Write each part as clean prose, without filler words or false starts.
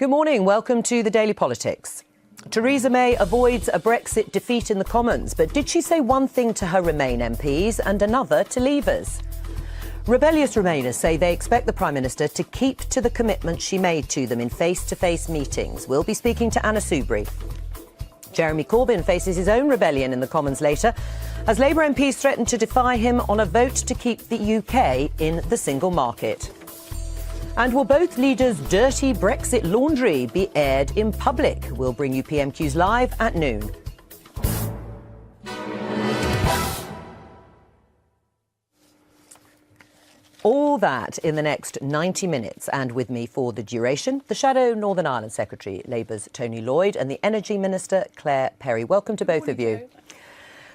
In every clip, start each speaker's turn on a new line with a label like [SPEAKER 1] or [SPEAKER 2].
[SPEAKER 1] Good morning. Welcome to the Daily Politics. Theresa May avoids a Brexit defeat in the Commons, but did she say one thing to her Remain MPs and another to Leavers? Rebellious Remainers say they expect the Prime Minister to keep to the commitment she made to them in face-to-face meetings. We'll be speaking to Anna Soubry. Jeremy Corbyn faces his own rebellion in the Commons later, as Labour MPs threaten to defy him on a vote to keep the UK in the single market. And will both leaders' dirty Brexit laundry be aired in public? We'll bring you PMQs live at noon. All that in the next 90 minutes, and with me for the duration, the Shadow Northern Ireland Secretary, Labour's Tony Lloyd, and the Energy Minister, Claire Perry. Welcome to both of you.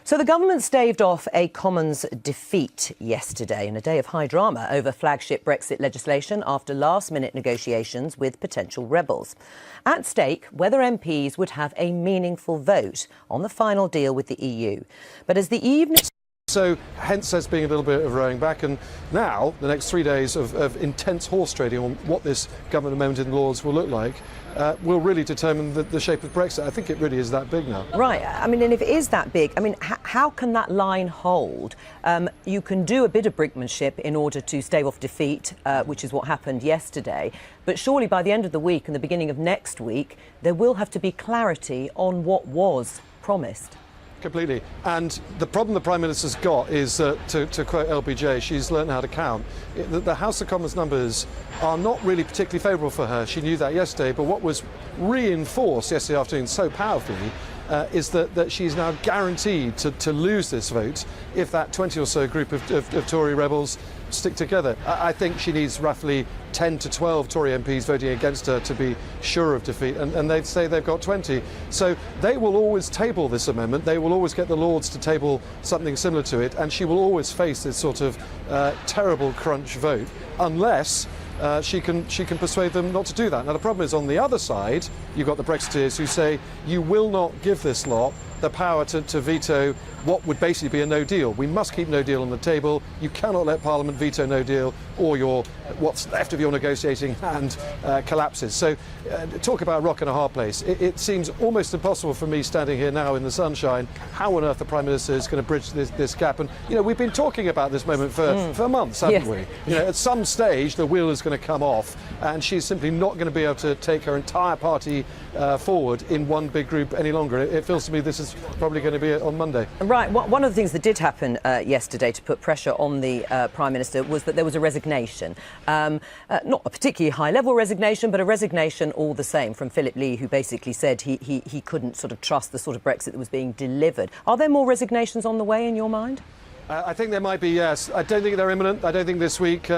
[SPEAKER 1] So the government staved off a Commons defeat yesterday in a day of high drama over flagship Brexit legislation after last-minute negotiations with potential rebels. At stake, whether MPs would have a meaningful vote on the final deal with the EU. But as the evening...
[SPEAKER 2] So, hence there's being a little bit of rowing back, and now the next 3 days of intense horse trading on what this government amendment in the Lords will look like will really determine the shape of Brexit. I think it really is that big now. Right.
[SPEAKER 1] I mean, and if it is that big, I mean, how can that line hold? You can do a bit of brinkmanship in order to stave off defeat, which is what happened yesterday. But surely by the end of the week and the beginning of next week, there will have to be clarity on what was promised.
[SPEAKER 2] Completely. And the problem the Prime Minister's got is, to quote LBJ, she's learned how to count. The House of Commons numbers are not really particularly favourable for her. She knew that yesterday, but what was reinforced yesterday afternoon so powerfully is that she's now guaranteed to lose this vote if that 20 or so group of Tory rebels stick together. I think she needs roughly 10 to 12 Tory MPs voting against her to be sure of defeat, and they'd say they've got 20. So they will always table this amendment. They will always get the Lords to table something similar to it, and she will always face this sort of terrible crunch vote unless she can persuade them not to do that. Now the problem is, on the other side, you've got the Brexiteers who say you will not give this lot the power to veto what would basically be a no deal. We must keep no deal on the table. You cannot let Parliament veto no deal, or what's left of your negotiating hand collapses. So talk about a rock and a hard place. It seems almost impossible for me standing here now in the sunshine how on earth the Prime Minister is going to bridge this gap. And we've been talking about this moment for months, haven't we? At some stage the wheel is going to come off, and she's simply not going to be able to take her entire party forward in one big group any longer. It feels to me this is probably going to be on Monday.
[SPEAKER 1] Right. One of the things that did happen yesterday to put pressure on the Prime Minister was that there was a resignation. Not a particularly high-level resignation, but a resignation all the same from Philip Lee, who basically said he couldn't sort of trust the sort of Brexit that was being delivered. Are there more resignations on the way in your mind?
[SPEAKER 2] I think there might be, yes. I don't think they're imminent. I don't think this week,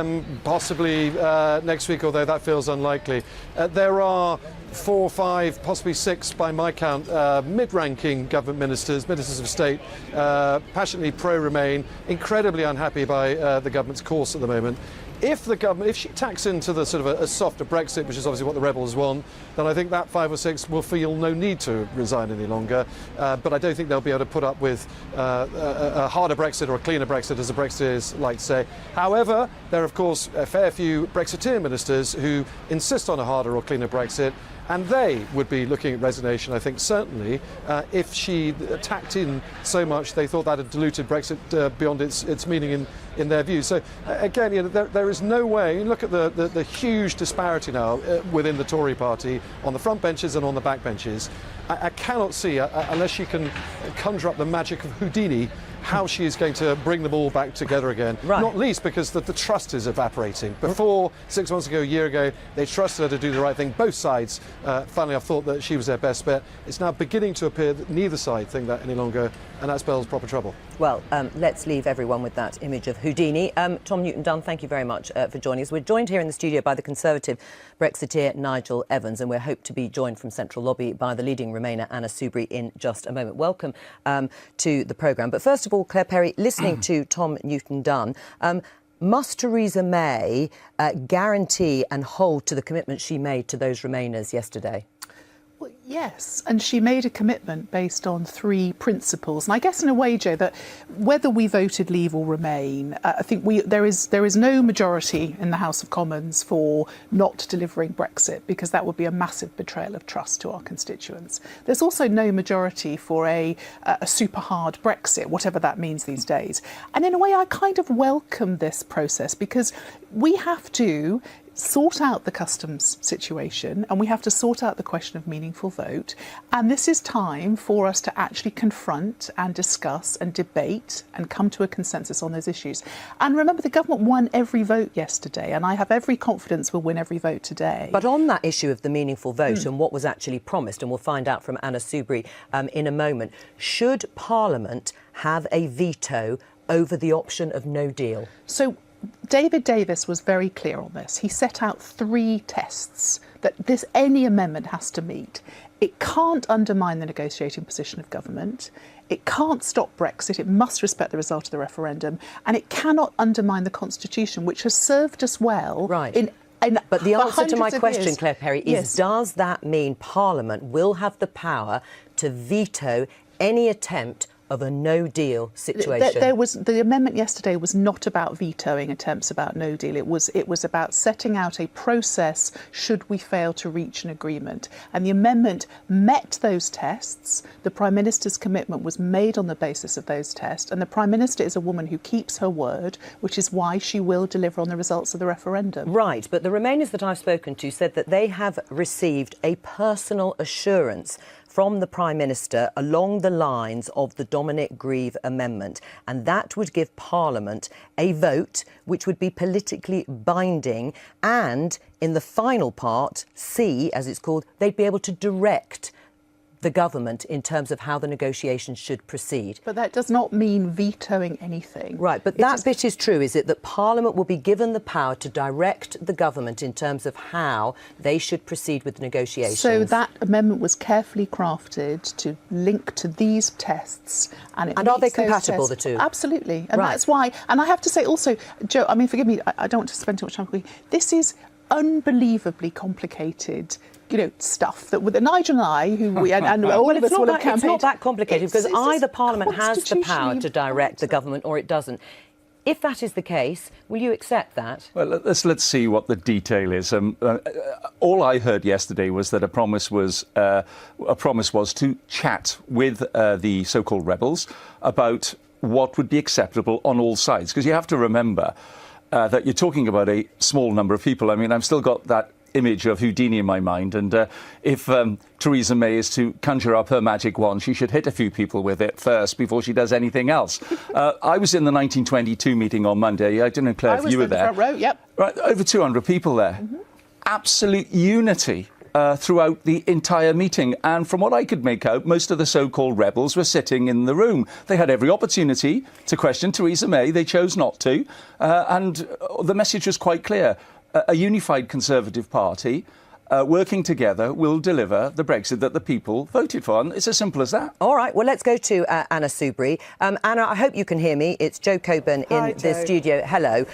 [SPEAKER 2] possibly next week, although that feels unlikely. There are 4 or 5, possibly 6 by my count, mid-ranking government ministers of state, passionately pro-Remain, incredibly unhappy by the government's course at the moment. If she tacks into the sort of a softer Brexit, which is obviously what the rebels want, then I think that 5 or 6 will feel no need to resign any longer. But I don't think they'll be able to put up with a harder Brexit or a cleaner Brexit, as the Brexiteers like to say. However, there are of course a fair few Brexiteer ministers who insist on a harder or cleaner Brexit, and they would be looking at resignation, I think, certainly, if she tacked in so much they thought that had diluted Brexit beyond its meaning in their view. So, again, there is no way. You look at the huge disparity now within the Tory party on the front benches and on the back benches. I cannot see, unless she can conjure up the magic of Houdini, how she is going to bring them all back together again. Right. Not least because the trust is evaporating. Before, 6 months ago, a year ago, they trusted her to do the right thing. Both sides, finally, I thought that she was their best bet. It's now beginning to appear that neither side think that any longer, and that spells proper trouble. Well, let's leave everyone with that image of Houdini. Tom Newton-Dunn, thank you very much for joining us. We're joined here in the studio by the Conservative Brexiteer Nigel Evans, and we hope to be joined from Central Lobby by the leading Remainer Anna Soubry in just a moment. Welcome to the programme. But first of all, Claire Perry, listening to Tom Newton-Dunn, must Theresa May guarantee and hold to the commitment she made to those Remainers yesterday? Well,
[SPEAKER 3] Yes, and she made a commitment based on 3 principles. And I guess in a way, Joe, that whether we voted leave or remain, I think there is no majority in the House of Commons for not delivering Brexit, because that would be a massive betrayal of trust to our constituents. There's also no majority for a super hard Brexit, whatever that means these days. And in a way, I kind of welcome this process, because we have to sort out the customs situation and we have to sort out the question of meaningful vote. And this is time for us to actually confront and discuss and debate and come to a consensus on those issues. And remember, the government won every vote yesterday, and I have every confidence we'll win every vote today.
[SPEAKER 1] But on that issue of the meaningful vote and what was actually promised, and we'll find out from Anna Soubry in a moment, should Parliament have a veto over the option of no deal?
[SPEAKER 3] So David Davis was very clear on this. He set out 3 tests that any amendment has to meet. It can't undermine the negotiating position of government. It can't stop Brexit. It must respect the result of the referendum. And it cannot undermine the Constitution, which has served us well.
[SPEAKER 1] Right. But the answer to my question, Claire Perry, is does that mean Parliament will have the power to veto any attempt of a no-deal situation?
[SPEAKER 3] The amendment yesterday was not about vetoing attempts about no deal. It was about setting out a process should we fail to reach an agreement. And the amendment met those tests. The Prime Minister's commitment was made on the basis of those tests. And the Prime Minister is a woman who keeps her word, which is why she will deliver on the results of the referendum.
[SPEAKER 1] Right, but the Remainers that I've spoken to said that they have received a personal assurance from the Prime Minister along the lines of the Dominic Grieve amendment, and that would give Parliament a vote which would be politically binding, and in the final part, C, as it's called, they'd be able to direct the government in terms of how the negotiations should proceed.
[SPEAKER 3] But that does not mean vetoing anything.
[SPEAKER 1] Right, but that bit is true, is it, that Parliament will be given the power to direct the government in terms of how they should proceed with the negotiations?
[SPEAKER 3] So that amendment was carefully crafted to link to these tests. And
[SPEAKER 1] are they compatible, the two?
[SPEAKER 3] Absolutely. And that's why, and I have to say also, Joe, I mean, forgive me, I don't want to spend too much time talking. This is unbelievably complicated, stuff that with Nigel and I, and all of us will have campaigned.
[SPEAKER 1] It's not that complicated, because either Parliament has the power to direct the government or it doesn't. If that is the case, will you accept that?
[SPEAKER 4] Well, let's see what the detail is. All I heard yesterday was that a promise was to chat with the so-called rebels about what would be acceptable on all sides, because you have to remember that you're talking about a small number of people. I mean, I've still got that image of Houdini in my mind, and if Theresa May is to conjure up her magic wand, she should hit a few people with it first before she does anything else. I was in the 1922 meeting on Monday. I don't know, Claire, if you were there.
[SPEAKER 3] I was in the front row, yep.
[SPEAKER 4] Right, over 200 people there. Mm-hmm. Absolute unity throughout the entire meeting. And from what I could make out, most of the so-called rebels were sitting in the room. They had every opportunity to question Theresa May. They chose not to. And the message was quite clear. A unified Conservative Party working together will deliver the Brexit that the people voted for. And it's as simple as that.
[SPEAKER 1] All right, well, let's go to Anna Soubry. Anna, I hope you can hear me. It's Joe Coburn in the studio. Hello.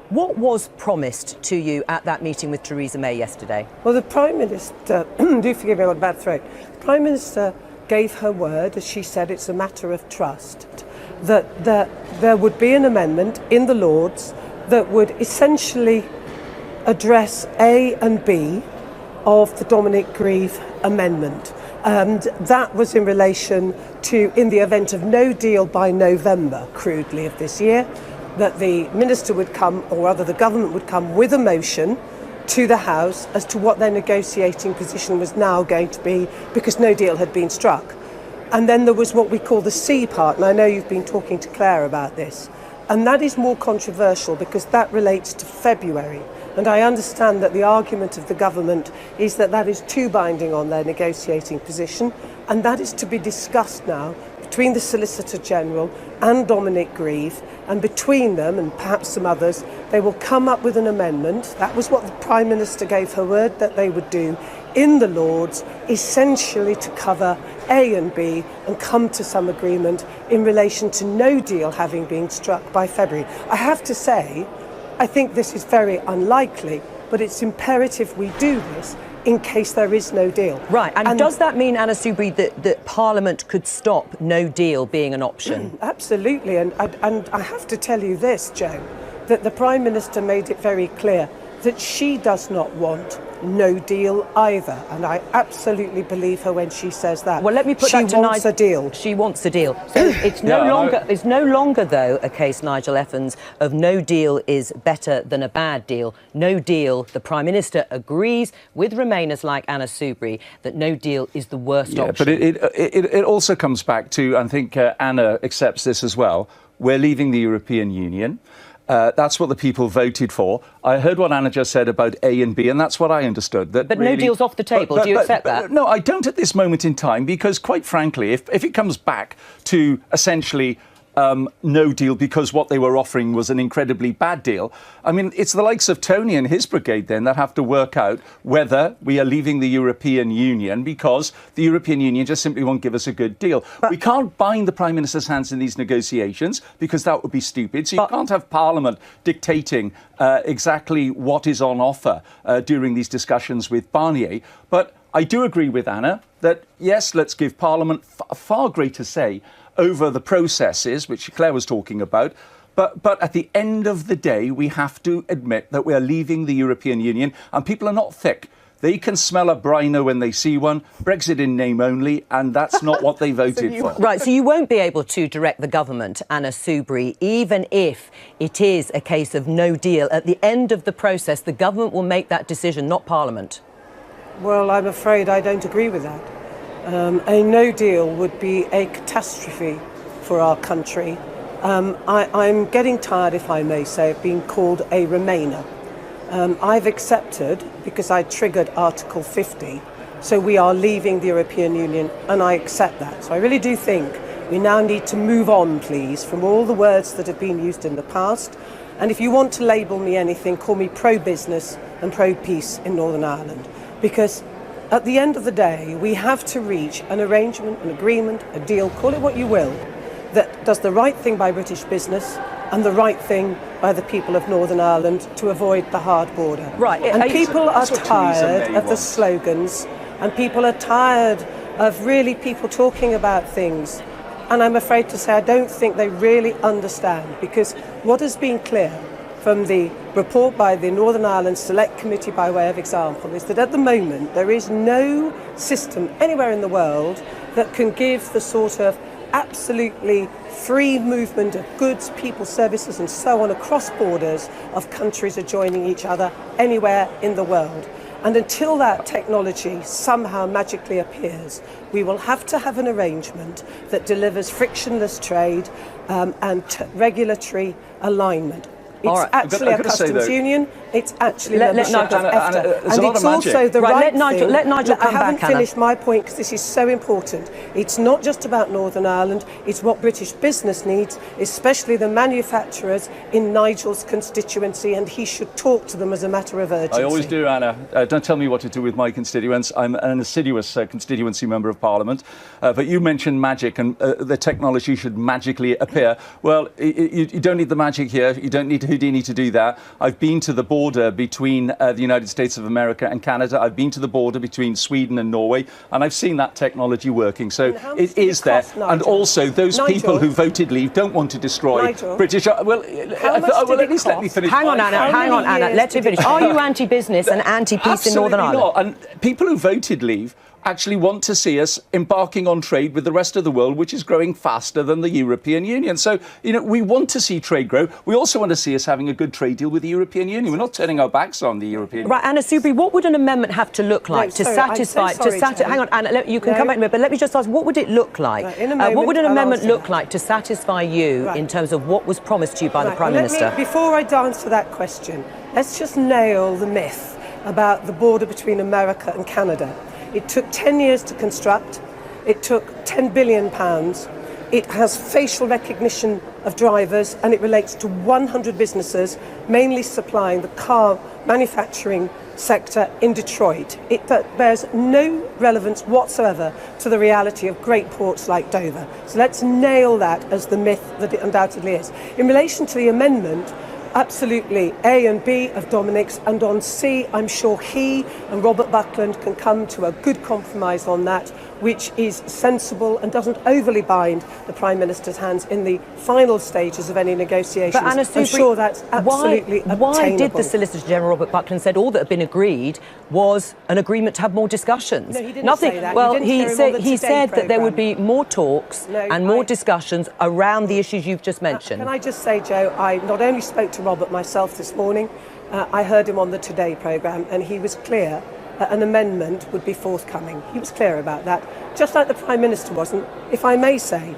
[SPEAKER 1] What was promised to you at that meeting with Theresa May yesterday?
[SPEAKER 5] Well, the Prime Minister, do forgive me, I've got a bad throat. The Prime Minister gave her word, as she said, it's a matter of trust, that there would be an amendment in the Lords that would essentially address A and B of the Dominic Grieve amendment. And that was in relation to, in the event of no deal by November, crudely, of this year, that the Minister would come, or rather the government would come with a motion to the House as to what their negotiating position was now going to be, because no deal had been struck. And then there was what we call the C part, and I know you've been talking to Claire about this. And that is more controversial because that relates to February. And I understand that the argument of the government is that that is too binding on their negotiating position. And that is to be discussed now between the Solicitor General and Dominic Grieve. And between them, and perhaps some others, they will come up with an amendment. That was what the Prime Minister gave her word that they would do in the Lords, essentially to cover A and B and come to some agreement in relation to no deal having been struck by February. I have to say, I think this is very unlikely, but it's imperative we do this in case there is no deal.
[SPEAKER 1] Right, and does that mean, Anna Soubry, that Parliament could stop no deal being an option?
[SPEAKER 5] Absolutely, and I have to tell you this, Joe, that the Prime Minister made it very clear that she does not want no deal either, and I absolutely believe her when she says that.
[SPEAKER 1] Well, let me put that to
[SPEAKER 5] She wants a deal.
[SPEAKER 1] She wants a deal. So it's no longer though a case, Nigel Effens, of no deal is better than a bad deal. No deal. The Prime Minister agrees with Remainers like Anna Soubry that no deal is the worst option.
[SPEAKER 4] But it also comes back to, I think Anna accepts this as well. We're leaving the European Union. That's what the people voted for. I heard what Anna just said about A and B, and that's what I understood. But really,
[SPEAKER 1] no deal's off the table. Do you accept that?
[SPEAKER 4] No, I don't at this moment in time, because quite frankly, if it comes back to essentially no deal because what they were offering was an incredibly bad deal, I mean, it's the likes of Tony and his brigade then that have to work out whether we are leaving the European Union because the European Union just simply won't give us a good deal. But we can't bind the Prime Minister's hands in these negotiations because that would be stupid. So you can't have Parliament dictating exactly what is on offer during these discussions with Barnier. But I do agree with Anna that, yes, let's give Parliament a far greater say over the processes, which Claire was talking about. But at the end of the day, we have to admit that we are leaving the European Union, and people are not thick. They can smell a brino when they see one. Brexit in name only, and that's not what they voted for.
[SPEAKER 1] Right, so you won't be able to direct the government, Anna Soubry, even if it is a case of no deal. At the end of the process, the government will make that decision, not Parliament.
[SPEAKER 5] Well, I'm afraid I don't agree with that. A no deal would be a catastrophe for our country. I'm getting tired, if I may say, of being called a Remainer. I've accepted, because I triggered Article 50, so we are leaving the European Union, and I accept that. So I really do think we now need to move on, please, from all the words that have been used in the past. And if you want to label me anything, call me pro-business and pro-peace in Northern Ireland. Because at the end of the day, we have to reach an arrangement, an agreement, a deal, call it what you will, that does the right thing by British business and the right thing by the people of Northern Ireland to avoid the hard border.
[SPEAKER 1] Right.
[SPEAKER 5] And people are tired of the slogans, and people are tired of really people talking about things. And I'm afraid to say I don't think they really understand, because what has been clear from the report by the Northern Ireland Select Committee, by way of example, is that at the moment there is no system anywhere in the world that can give the sort of absolutely free movement of goods, people, services and so on across borders of countries adjoining each other anywhere in the world. And until that technology somehow magically appears, we will have to have an arrangement that delivers frictionless trade and regulatory alignment. It's actually a customs union. It's actually membership of EFTA. And it's also the right thing.
[SPEAKER 1] Let Nigel come back,
[SPEAKER 5] I haven't finished my point because this is so important. It's not just about Northern Ireland. It's what British business needs, especially the manufacturers in Nigel's constituency, and he should talk to them as a matter of urgency.
[SPEAKER 4] I always do, Anna. Don't tell me what to do with my constituents. I'm an assiduous constituency member of Parliament. But you mentioned magic, and the technology should magically appear. Well, you don't need the magic here. You don't need Houdini to do that. I've been to the border between the United States of America and Canada. I've been to the border between Sweden and Norway, and I've seen that technology working. So it is there.
[SPEAKER 5] Nigel?
[SPEAKER 4] And also, those people who voted leave don't want to destroy British. Well, at least let me finish.
[SPEAKER 1] Hang on, Anna. Let me finish. Are you anti-business and anti-peace in Northern Ireland?
[SPEAKER 4] Not. And people who voted leave actually want to see us embarking on trade with the rest of the world, which is growing faster than the European Union. So, we want to see trade grow. We also want to see us having a good trade deal with the European Union. We're not turning our backs on the European Union.
[SPEAKER 1] Right, Anna Soubry, what would an amendment have to look like to satisfy... hang on, Anna, you can come back in a minute, but let me just ask, what would it look like? What would an amendment look like to satisfy you in terms of what was promised to you by the Prime Minister?
[SPEAKER 5] Before I answer that question, let's just nail the myth about the border between America and Canada. It took 10 years to construct. It took £10 billion. It has facial recognition of drivers, and it relates to 100 businesses, mainly supplying the car manufacturing sector in Detroit. It bears no relevance whatsoever to the reality of great ports like Dover. So let's nail that as the myth that it undoubtedly is. In relation to the amendment, absolutely A and B of Dominic's, and on C, I'm sure he and Robert Buckland can come to a good compromise on that, which is sensible and doesn't overly bind the Prime Minister's hands in the final stages of any negotiations.
[SPEAKER 1] But Anna
[SPEAKER 5] I'm
[SPEAKER 1] Soubry,
[SPEAKER 5] sure that's absolutely
[SPEAKER 1] why did the
[SPEAKER 5] obtainable.
[SPEAKER 1] Solicitor General Robert Buckland said all that had been agreed was an agreement to have more discussions?
[SPEAKER 5] No, he didn't
[SPEAKER 1] Nothing.
[SPEAKER 5] say that.
[SPEAKER 1] Well,
[SPEAKER 5] You didn't
[SPEAKER 1] he
[SPEAKER 5] hear him on
[SPEAKER 1] said
[SPEAKER 5] the
[SPEAKER 1] he
[SPEAKER 5] Today
[SPEAKER 1] said that there would be
[SPEAKER 5] programme.
[SPEAKER 1] more talks
[SPEAKER 5] No,
[SPEAKER 1] and more discussions around the issues you've just mentioned.
[SPEAKER 5] Can I just say, Joe, I not only spoke to Robert myself this morning, I heard him on the Today programme, and he was clear that an amendment would be forthcoming. He was clear about that, just like the Prime Minister wasn't. If I may say,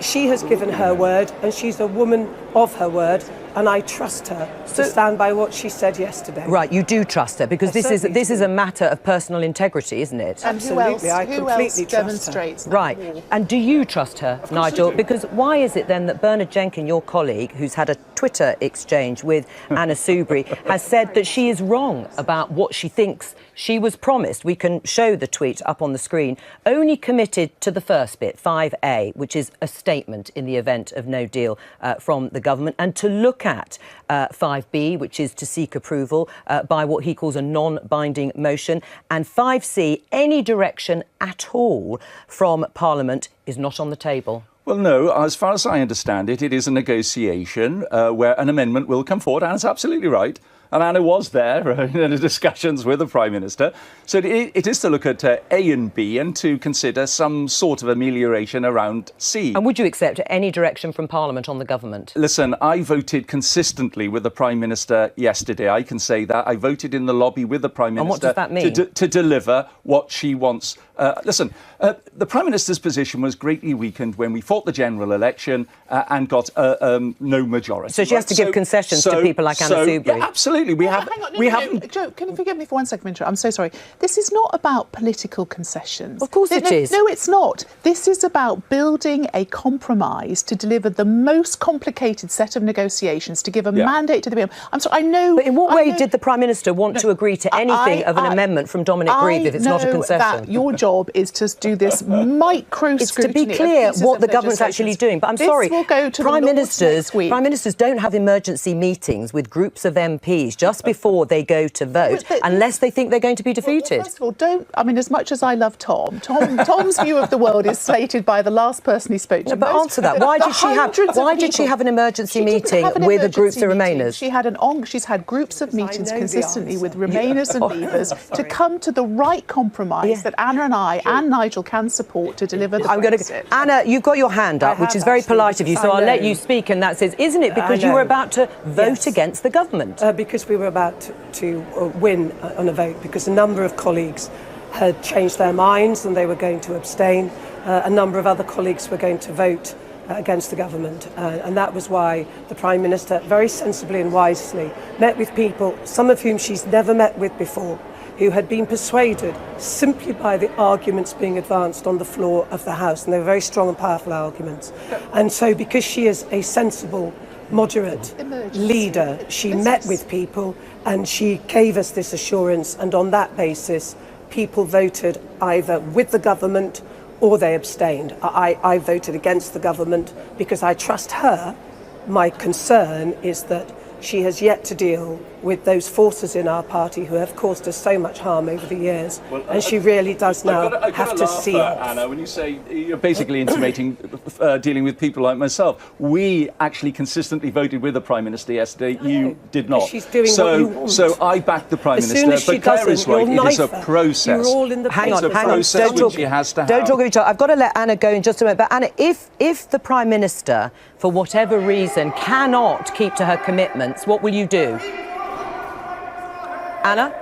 [SPEAKER 5] she has given her word, and she's a woman of her word, and I trust her to stand by what she said yesterday.
[SPEAKER 1] Right, you do trust her, because
[SPEAKER 5] I
[SPEAKER 1] this is
[SPEAKER 5] do.
[SPEAKER 1] a matter of personal integrity, isn't it?
[SPEAKER 3] And
[SPEAKER 5] Absolutely, I
[SPEAKER 3] who
[SPEAKER 5] completely
[SPEAKER 3] else
[SPEAKER 5] trust her.
[SPEAKER 3] demonstrates that
[SPEAKER 1] Right.
[SPEAKER 3] more?
[SPEAKER 1] And do you trust her, Nigel?
[SPEAKER 2] I do.
[SPEAKER 1] Because why is it then that Bernard Jenkin, your colleague, who's had a Twitter exchange with Anna Soubry, has said that she is wrong about what she thinks she was promised? We can show the tweet up on the screen. Only committed to the first bit, 5A, which is a statement in the event of no deal from the government, and to look at 5B, which is to seek approval by what he calls a non-binding motion, and 5C, any direction at all from Parliament is not on the table.
[SPEAKER 4] Well, no, as far as I understand it, it is a negotiation where an amendment will come forward. Anna's absolutely right. And Anna was there in the discussions with the Prime Minister. So it is to look at A and B and to consider some sort of amelioration around C.
[SPEAKER 1] And would you accept any direction from Parliament on the government?
[SPEAKER 4] Listen, I voted consistently with the Prime Minister yesterday. I can say that. I voted in the lobby with the Prime Minister.
[SPEAKER 1] And what does that mean?
[SPEAKER 4] To deliver what she wants. The Prime Minister's position was greatly weakened when we fought the general election and got no majority.
[SPEAKER 1] So she has to give concessions to people like Anna Soubry?
[SPEAKER 4] Yeah, absolutely. We
[SPEAKER 3] Hang on, no, Joe, can you forgive me for 1 second, Minter? I'm so sorry. This is not about political concessions.
[SPEAKER 1] Of course it is.
[SPEAKER 3] No, it's not. This is about building a compromise to deliver the most complicated set of negotiations, to give a mandate to the PM. I'm sorry, I know...
[SPEAKER 1] But in what way did the Prime Minister want to agree to anything of an amendment from Dominic Grieve if it's not a concession?
[SPEAKER 3] That your job is to do this micro
[SPEAKER 1] It's to
[SPEAKER 3] scrutiny.
[SPEAKER 1] be clear
[SPEAKER 3] of
[SPEAKER 1] what the
[SPEAKER 3] pieces of
[SPEAKER 1] government's actually
[SPEAKER 3] legislation.
[SPEAKER 1] doing. But I'm
[SPEAKER 3] This
[SPEAKER 1] sorry,
[SPEAKER 3] will go to
[SPEAKER 1] Prime
[SPEAKER 3] the Lords
[SPEAKER 1] Ministers
[SPEAKER 3] next week.
[SPEAKER 1] Prime Ministers don't have emergency meetings with groups of MPs just before they go to vote, unless they think they're going to be defeated.
[SPEAKER 3] Well, first of all, as much as I love Tom's view of the world is slated by the last person he spoke to.
[SPEAKER 1] No, but answer that. Why did she have an emergency meeting with the groups of Remainers?
[SPEAKER 3] She's had groups of meetings
[SPEAKER 5] know the
[SPEAKER 3] consistently with
[SPEAKER 5] answer.
[SPEAKER 3] Remainers and Leavers to come to the right compromise that Anna and I and Nigel can support to deliver the Brexit.
[SPEAKER 1] Anna, you've got your hand up, which
[SPEAKER 5] have
[SPEAKER 1] is very
[SPEAKER 5] actually,
[SPEAKER 1] polite of you, so
[SPEAKER 5] I
[SPEAKER 1] I'll let
[SPEAKER 5] know.
[SPEAKER 1] you speak, and that says, isn't it because
[SPEAKER 5] I
[SPEAKER 1] you were
[SPEAKER 5] know.
[SPEAKER 1] about to vote
[SPEAKER 5] Yes.
[SPEAKER 1] against the government?
[SPEAKER 5] Because we were about to win on a vote, because a number of colleagues had changed their minds and they were going to abstain. A number of other colleagues were going to vote against the government, and that was why the Prime Minister very sensibly and wisely met with people, some of whom she's never met with before, who had been persuaded simply by the arguments being advanced on the floor of the House, and they were very strong and powerful arguments. And so because she is a sensible, moderate leader, she met with people and she gave us this assurance, and on that basis people voted either with the government or they abstained. I voted against the government because I trust her. My concern is that she has yet to deal with those forces in our party who have caused us so much harm over the years, and she really does now have to see off.
[SPEAKER 4] Anna, when you say you're basically intimating dealing with people like myself, we actually consistently voted with the Prime Minister yesterday. You did not.
[SPEAKER 5] She's doing what you want.
[SPEAKER 4] So I backed the Prime
[SPEAKER 5] As soon
[SPEAKER 4] Minister,
[SPEAKER 5] as she
[SPEAKER 4] but Claire is
[SPEAKER 5] doesn't,
[SPEAKER 4] right.
[SPEAKER 5] you'll
[SPEAKER 4] It is a
[SPEAKER 5] knife her.
[SPEAKER 4] process.
[SPEAKER 5] You're all in the
[SPEAKER 1] Hang on,
[SPEAKER 5] process.
[SPEAKER 1] hang on.
[SPEAKER 4] process
[SPEAKER 1] Don't
[SPEAKER 4] which
[SPEAKER 1] talk,
[SPEAKER 4] she has to
[SPEAKER 1] don't
[SPEAKER 4] have.
[SPEAKER 1] talk of each other. I've got to let Anna go in just a minute. But Anna, if the Prime Minister, for whatever reason, cannot keep to her commitments, what will you do? Anna?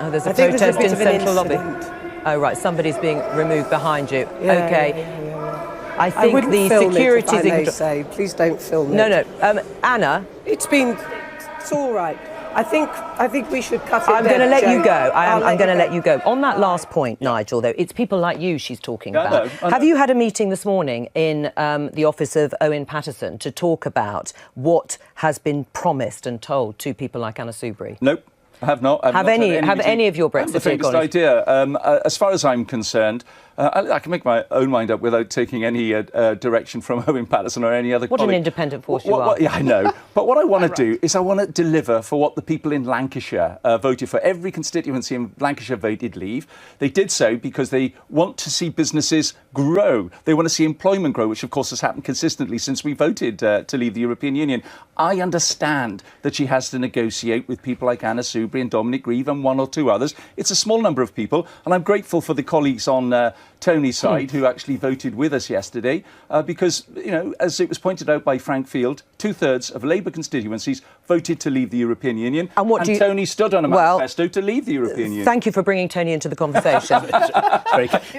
[SPEAKER 1] There's a
[SPEAKER 5] I think there's a
[SPEAKER 1] protest
[SPEAKER 5] bit
[SPEAKER 1] in
[SPEAKER 5] of an
[SPEAKER 1] Central Lobby.
[SPEAKER 5] incident.
[SPEAKER 1] Oh, right, somebody's being removed behind you.
[SPEAKER 5] Yeah,
[SPEAKER 1] OK.
[SPEAKER 5] yeah.
[SPEAKER 1] I
[SPEAKER 5] I
[SPEAKER 1] think
[SPEAKER 5] wouldn't
[SPEAKER 1] the
[SPEAKER 5] film
[SPEAKER 1] security
[SPEAKER 5] it, if I may say. Please don't film
[SPEAKER 1] No,
[SPEAKER 5] it.
[SPEAKER 1] no. Anna,
[SPEAKER 5] It's all right. I think we should cut it
[SPEAKER 1] I'm going to
[SPEAKER 5] there,
[SPEAKER 1] let you
[SPEAKER 5] Joe.
[SPEAKER 1] go. I'm
[SPEAKER 5] I'll
[SPEAKER 1] going to let you go. On that last point, Nigel, though, it's people like you she's talking about.
[SPEAKER 4] I know.
[SPEAKER 1] Have you had a meeting this morning in the office of Owen Paterson to talk about what has been promised and told to people like Anna Soubry?
[SPEAKER 4] Nope. have not. I've
[SPEAKER 1] Have
[SPEAKER 4] not
[SPEAKER 1] any?
[SPEAKER 4] had
[SPEAKER 1] Have any of your
[SPEAKER 4] I haven't the
[SPEAKER 1] Brexiteer
[SPEAKER 4] faintest
[SPEAKER 1] colleagues?
[SPEAKER 4] idea. As far as I'm concerned, I can make my own mind up without taking any direction from Owen Paterson or any other
[SPEAKER 1] What an
[SPEAKER 4] colleague.
[SPEAKER 1] independent force you are.
[SPEAKER 4] Yeah, I know. But what I want to do is I want to deliver for what the people in Lancashire voted for. Every constituency in Lancashire voted leave. They did so because they want to see businesses grow. They want to see employment grow, which of course has happened consistently since we voted to leave the European Union. I understand that she has to negotiate with people like Anna Soubry and Dominic Grieve and one or two others. It's a small number of people, and I'm grateful for the colleagues on Tony's side who actually voted with us yesterday because, you know, as it was pointed out by Frank Field, 2/3 of Labour constituencies voted to leave the European Union, and Tony stood on a manifesto to leave the European Union.
[SPEAKER 1] Thank you for bringing Tony into the conversation.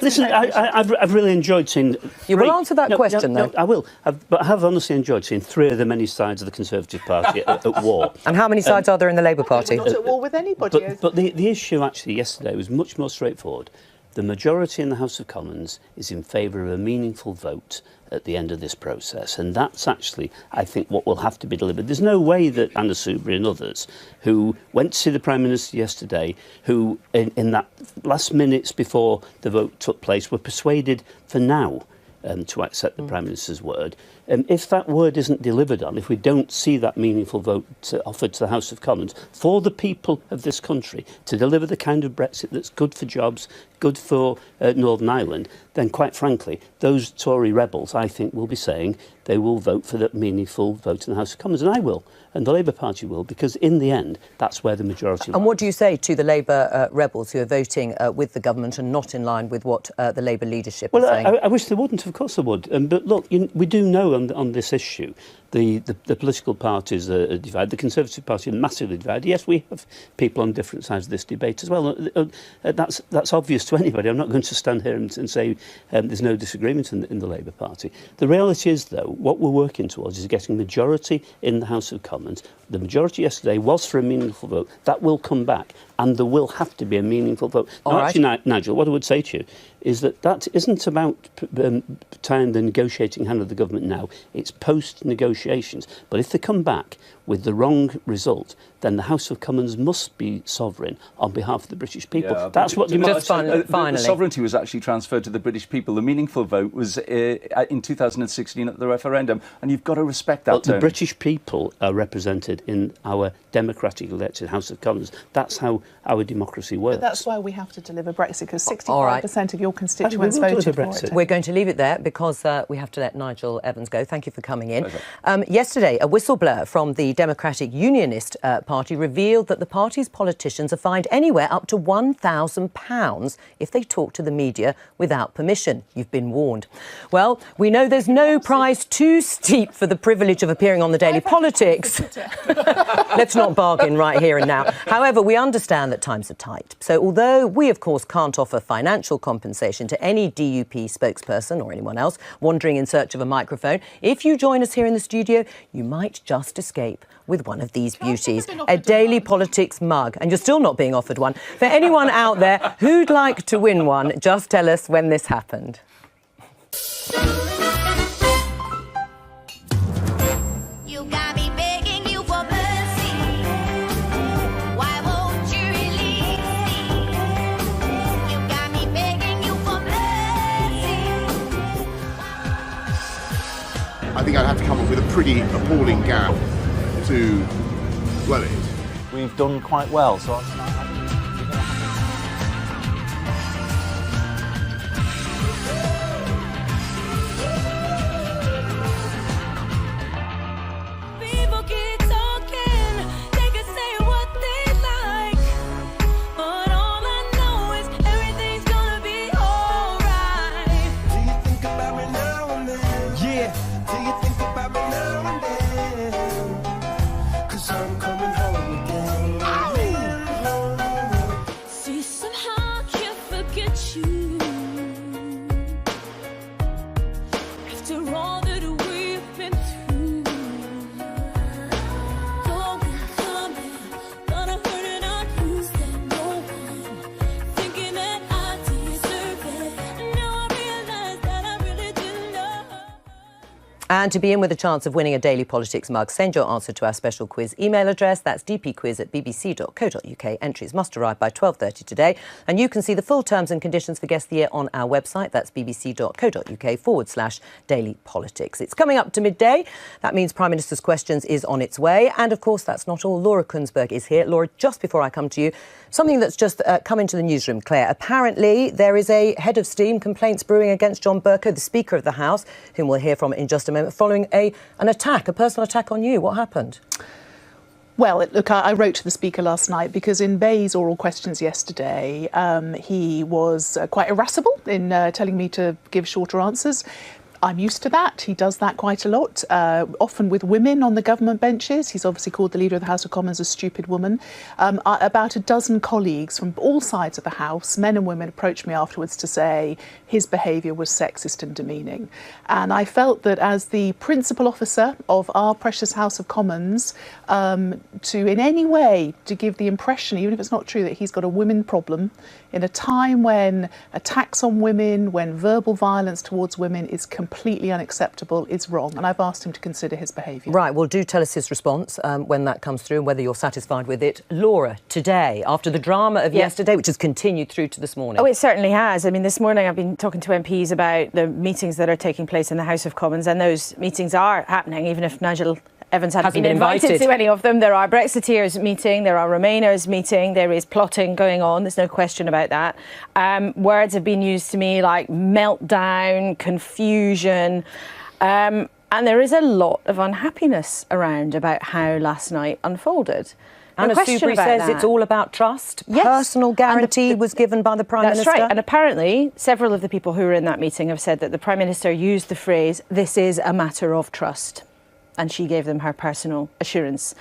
[SPEAKER 6] Listen, I've really enjoyed seeing...
[SPEAKER 1] You will answer that question, though.
[SPEAKER 6] I will. But I have honestly enjoyed seeing three of the many sides of the Conservative Party at war.
[SPEAKER 1] And how many sides are there in the Labour Party?
[SPEAKER 3] We're not at war with anybody.
[SPEAKER 6] But the issue actually yesterday was much more straightforward. The majority in the House of Commons is in favour of a meaningful vote at the end of this process, and that's actually, I think, what will have to be delivered. There's no way that Anna Soubry and others who went to see the Prime Minister yesterday, who in that last minutes before the vote took place were persuaded for now to accept the Prime Minister's word. If that word isn't delivered on, if we don't see that meaningful vote offered to the House of Commons for the people of this country to deliver the kind of Brexit that's good for jobs, good for Northern Ireland, then quite frankly, those Tory rebels, I think, will be saying they will vote for that meaningful vote in the House of Commons, and I will, and the Labour Party will, because in the end, that's where the majority lies.
[SPEAKER 1] And what do you say to the Labour rebels who are voting with the government and not in line with what the Labour leadership is saying?
[SPEAKER 6] I wish they wouldn't, of course they would. But look, we do know on this issue, the political parties are divided. The Conservative Party are massively divided. Yes, we have people on different sides of this debate as well. That's obvious to anybody. I'm not going to stand here and say there's no disagreement in the Labour Party. The reality is, though, what we're working towards is getting majority in the House of Commons. The majority yesterday was for a meaningful vote. That will come back, and there will have to be a meaningful vote. Actually, Nigel, what I would say to you is that isn't about tying the negotiating hand of the government now. It's post-negotiations. But if they come back with the wrong result, then the House of Commons must be sovereign on behalf of the British people.
[SPEAKER 4] Yeah,
[SPEAKER 6] that's what
[SPEAKER 1] finally.
[SPEAKER 4] The sovereignty was actually transferred to the British people. The meaningful vote was in 2016 at the referendum, and you've got to respect that.
[SPEAKER 6] The British people are represented in our democratically elected House of Commons. That's how our democracy works.
[SPEAKER 3] But that's why we have to deliver Brexit, because 65% of your constituents voted for it.
[SPEAKER 1] We're going to leave it there because we have to let Nigel Evans go. Thank you for coming in. Yesterday, a whistleblower from the Democratic Unionist Party revealed that the party's politicians are fined anywhere up to £1,000 if they talk to the media without permission. You've been warned. Well, we know there's no price too steep for the privilege of appearing on the Daily Politics. Let's not bargain right here and now. However, we understand that times are tight. So although we, of course, can't offer financial compensation to any DUP spokesperson or anyone else wandering in search of a microphone, if you join us here in the studio, you might just escape with one of these beauties, a Daily Politics mug. And you're still not being offered one. For anyone out there who'd like to win one, just tell us when this happened.
[SPEAKER 7] You got me begging you for mercy. Why won't you release me? You got me begging you for mercy.
[SPEAKER 8] I think I'd have to come up with a pretty appalling gap to dwell it.
[SPEAKER 9] We've done quite well, so
[SPEAKER 7] People keep talking, they can say what they like, but all I know is everything's gonna be alright.
[SPEAKER 10] Do you think about me now and then? Yeah. Do you think about me now and then? 'Cause I'm coming home again.
[SPEAKER 7] See, somehow I can't forget you. After all that we've been through, going, coming, gonna hurt and abuse that no one, thinking that I deserve it. And now I realize that I really didn't know.
[SPEAKER 1] And to be in with a chance of winning a Daily Politics mug, send your answer to our special quiz email address. That's dpquiz@bbc.co.uk. Entries must arrive by 12:30 today. And you can see the full terms and conditions for Guess the Year on our website. That's bbc.co.uk/Daily Politics. It's coming up to midday. That means Prime Minister's Questions is on its way. And of course, that's not all. Laura Kunsberg is here. Laura, just before I come to you, something that's just come into the newsroom, Claire. Apparently, there is a head of steam complaints brewing against John Bercow, the Speaker of the House, whom we'll hear from in just a moment, following an attack, a personal attack on you. What happened?
[SPEAKER 3] Well, look, I wrote to the Speaker last night because in Bay's oral questions yesterday, he was quite irascible in telling me to give shorter answers. I'm used to that. He does that quite a lot, often with women on the government benches. He's obviously called the Leader of the House of Commons a stupid woman. About a dozen colleagues from all sides of the House, men and women, approached me afterwards to say his behaviour was sexist and demeaning. And I felt that as the principal officer of our precious House of Commons, to in any way to give the impression, even if it's not true, that he's got a women problem in a time when attacks on women, when verbal violence towards women is completely unacceptable, is wrong. And I've asked him to consider his behaviour.
[SPEAKER 1] Right, well, do tell us his response when that comes through and whether you're satisfied with it. Laura, today, after the drama of yesterday, which has continued through to this morning.
[SPEAKER 11] Oh, it certainly has. I mean, this morning I've been talking to MPs about the meetings that are taking place in the House of Commons, and those meetings are happening, even if Nigel Evans hasn't been invited to any of them. There are Brexiteers meeting, there are Remainers meeting, there is plotting going on, there's no question about that. Words have been used to me like meltdown, confusion, and there is a lot of unhappiness around about how last night unfolded.
[SPEAKER 1] Anna Soubry says it's all about trust.
[SPEAKER 11] Yes.
[SPEAKER 1] Personal guarantee was given by the Prime Minister.
[SPEAKER 11] That's right. And apparently, several of the people who were in that meeting have said that the Prime Minister used the phrase, "This is a matter of trust." And she gave them her personal assurance.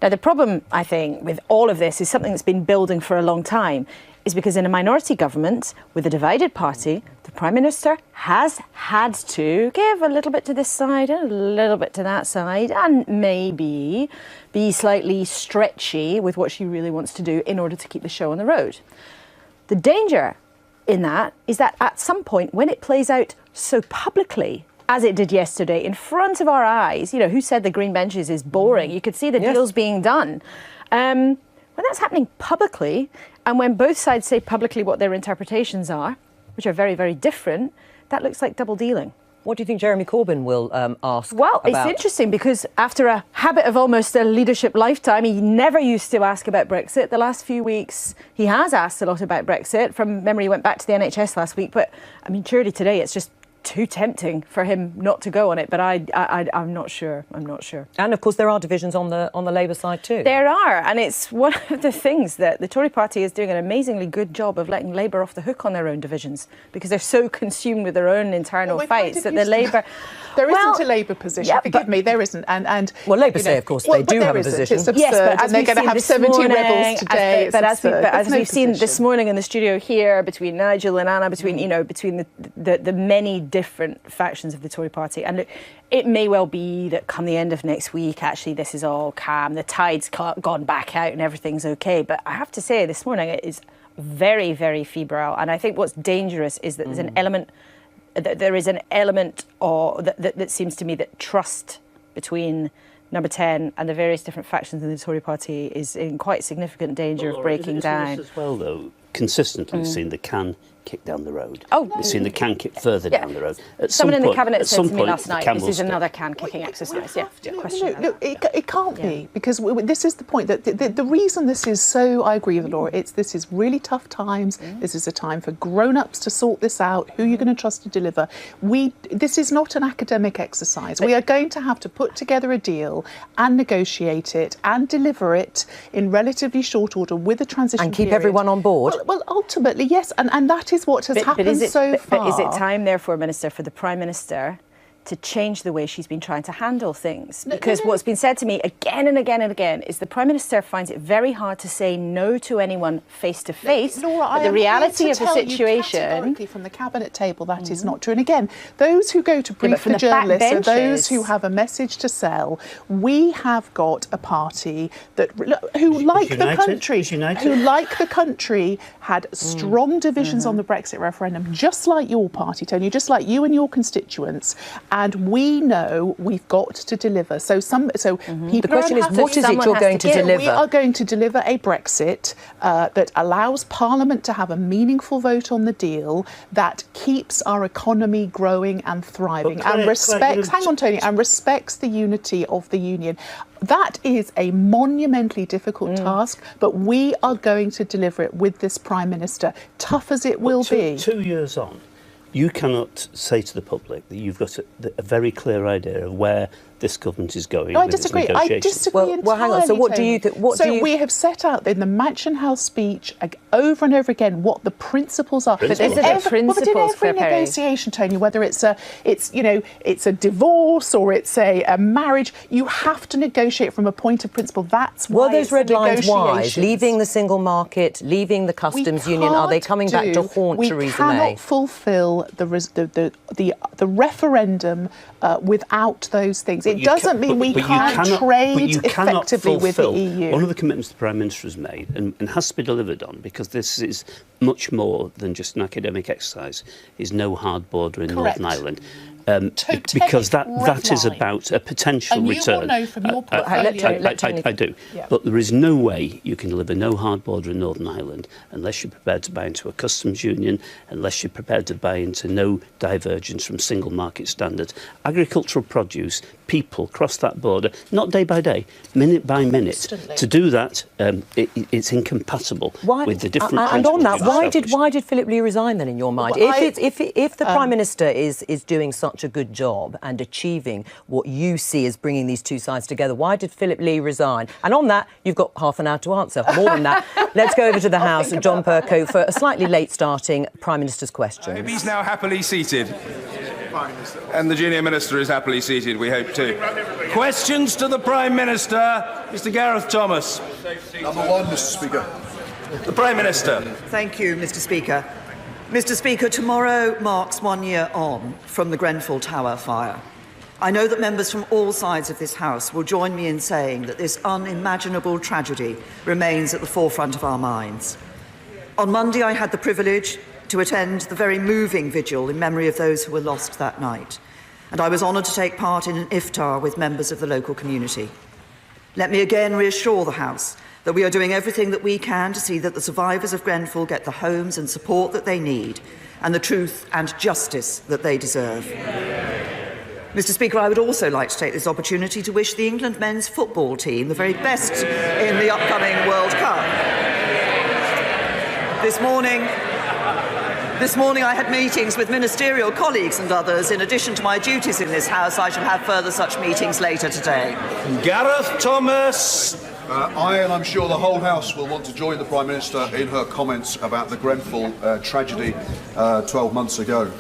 [SPEAKER 11] Now, the problem, I think, with all of this is something that's been building for a long time, is because in a minority government with a divided party, the Prime Minister has had to give a little bit to this side and a little bit to that side, and maybe be slightly stretchy with what she really wants to do in order to keep the show on the road. The danger in that is that at some point, when it plays out so publicly, as it did yesterday, in front of our eyes, you know, who said the green benches is boring? You could see the deals being done. When that's happening publicly, and when both sides say publicly what their interpretations are, which are very, very different, that looks like double dealing.
[SPEAKER 1] What do you think Jeremy Corbyn will ask
[SPEAKER 11] Well,
[SPEAKER 1] about?
[SPEAKER 11] It's interesting because after a habit of almost a leadership lifetime, he never used to ask about Brexit. The last few weeks, he has asked a lot about Brexit. From memory, he went back to the NHS last week. But, I mean, surely today it's just too tempting for him not to go on it, but I'm not sure. I'm not sure.
[SPEAKER 1] And of course, there are divisions on the Labour side too.
[SPEAKER 11] There are, and it's one of the things that the Tory party is doing an amazingly good job of letting Labour off the hook on their own divisions because they're so consumed with their own internal fights that the Labour.
[SPEAKER 3] There isn't a Labour position. Forgive me, there isn't. And
[SPEAKER 1] well, Labour say, of course, they do have a position.
[SPEAKER 3] It's absurd,
[SPEAKER 11] yes, but as
[SPEAKER 3] and they're going to have 70 rebels today.
[SPEAKER 11] But as we've seen this morning in the studio here, between Nigel and Anna, between the many different factions of the Tory party, and it may well be that come the end of next week, actually, this is all calm, the tide's gone back out and everything's okay. But I have to say, this morning it is very, very febrile, and I think what's dangerous is that there's an element. There is an element that seems to me that trust between Number 10 and the various different factions in the Tory party is in quite significant danger of breaking down.
[SPEAKER 6] As well, though, consistently seen the can kick down the road.
[SPEAKER 11] Oh,
[SPEAKER 6] we've seen the can kick further down the road.
[SPEAKER 11] Someone in the cabinet said to me last night, "This is another can kicking exercise."
[SPEAKER 3] Look, it can't be, because this is the point that the reason this is so. I agree with Laura. This is really tough times. This is a time for grown-ups to sort this out. Who you're going to trust to deliver? This is not an academic exercise. We are going to have to put together a deal and negotiate it and deliver it in relatively short order with a transition
[SPEAKER 1] and keep
[SPEAKER 3] period.
[SPEAKER 1] everyone on board.
[SPEAKER 3] Well, ultimately, yes, and that is what has happened so far.
[SPEAKER 11] But is it time, therefore, Minister, for the Prime Minister to change the way she's been trying to handle things? Because what's been said to me again and again and again is the Prime Minister finds it very hard to say no to anyone face to face.
[SPEAKER 3] Laura,
[SPEAKER 11] the reality of the situation,
[SPEAKER 3] categorically from the cabinet table, that is not true. And again, those who go to brief the journalists are those who have a message to sell. We have got a party who, like the country, had strong divisions on the Brexit referendum, just like your party, Tony, just like you and your constituents. and we know we've got to deliver. So people
[SPEAKER 1] The question is, what is it
[SPEAKER 11] someone
[SPEAKER 1] you're
[SPEAKER 11] has
[SPEAKER 1] going
[SPEAKER 11] to
[SPEAKER 1] to
[SPEAKER 11] give.
[SPEAKER 3] we
[SPEAKER 1] deliver?
[SPEAKER 3] are going to deliver a Brexit that allows Parliament to have a meaningful vote on the deal, that keeps our economy growing and thriving, and respects, hang on Tony, and respects the unity of the Union. That is a monumentally difficult task, but we are going to deliver it with this Prime Minister, tough as it will be.
[SPEAKER 6] 2 years on, you cannot say to the public that you've got a very clear idea of where this government is going.
[SPEAKER 3] No, I
[SPEAKER 6] with its
[SPEAKER 3] disagree. I
[SPEAKER 6] negotiations.
[SPEAKER 3] disagree entirely.
[SPEAKER 1] Well, hang on. So what do
[SPEAKER 3] Tony.
[SPEAKER 1] you think? What
[SPEAKER 3] so
[SPEAKER 1] do you...
[SPEAKER 3] we have set out in the Mansion House speech over and over again what the principles are.
[SPEAKER 6] But is it
[SPEAKER 11] a principles,
[SPEAKER 3] but in every
[SPEAKER 11] Claire Perry?
[SPEAKER 3] negotiation, Tony, whether it's a divorce or it's a marriage, you have to negotiate from a point of principle. That's why.
[SPEAKER 1] Were those red lines wise?
[SPEAKER 3] negotiations.
[SPEAKER 1] Leaving the single market, leaving the customs union, are they coming back to haunt Theresa May?
[SPEAKER 3] We cannot fulfil the referendum without those things. It doesn't mean we can't trade effectively with the EU.
[SPEAKER 6] One of the commitments the Prime Minister has made and has to be delivered on, because this is much more than just an academic exercise, is no hard border in
[SPEAKER 3] Correct.
[SPEAKER 6] Northern Ireland.
[SPEAKER 3] Totemic
[SPEAKER 6] Because that is
[SPEAKER 3] red line.
[SPEAKER 6] about a potential
[SPEAKER 3] And you
[SPEAKER 6] return.
[SPEAKER 3] will know from your point
[SPEAKER 6] I do.
[SPEAKER 3] Yeah.
[SPEAKER 6] But there is no way you can deliver no hard border in Northern Ireland unless you're prepared to buy into a customs union, unless you're prepared to buy into no divergence from single market standards. Agricultural produce, people cross that border, not day by day, minute by minute.
[SPEAKER 3] Constantly.
[SPEAKER 6] To do that, it's incompatible with the different
[SPEAKER 1] and on that,
[SPEAKER 6] principles
[SPEAKER 1] why did Philip Lee resign then, in your mind?
[SPEAKER 3] Well,
[SPEAKER 1] if the Prime Minister is doing such a good job and achieving what you see as bringing these two sides together, why did Philip Lee resign? And on that, you've got half an hour to answer. More than that, let's go over to the House and John Perko for a slightly late starting Prime Minister's question.
[SPEAKER 12] I hope he's now happily seated. And the junior minister is happily seated, we hope too. Questions to the Prime Minister, Mr. Gareth Thomas.
[SPEAKER 8] Number one, Mr. Speaker.
[SPEAKER 12] The Prime Minister.
[SPEAKER 13] Thank you, Mr. Speaker. Mr. Speaker, tomorrow marks 1 year on from the Grenfell Tower fire. I know that members from all sides of this House will join me in saying that this unimaginable tragedy remains at the forefront of our minds. On Monday, I had the privilege to attend the very moving vigil in memory of those who were lost that night, and I was honoured to take part in an iftar with members of the local community. Let me again reassure the House that we are doing everything that we can to see that the survivors of Grenfell get the homes and support that they need and the truth and justice that they deserve. Mr. Speaker, I would also like to take this opportunity to wish the England men's football team the very best in the upcoming World Cup. This morning I had meetings with ministerial colleagues and others. In addition to my duties in this House, I shall have further such meetings later today.
[SPEAKER 12] Gareth Thomas.
[SPEAKER 8] I, and I'm sure the whole House, will want to join the Prime Minister in her comments about the Grenfell tragedy 12 months ago.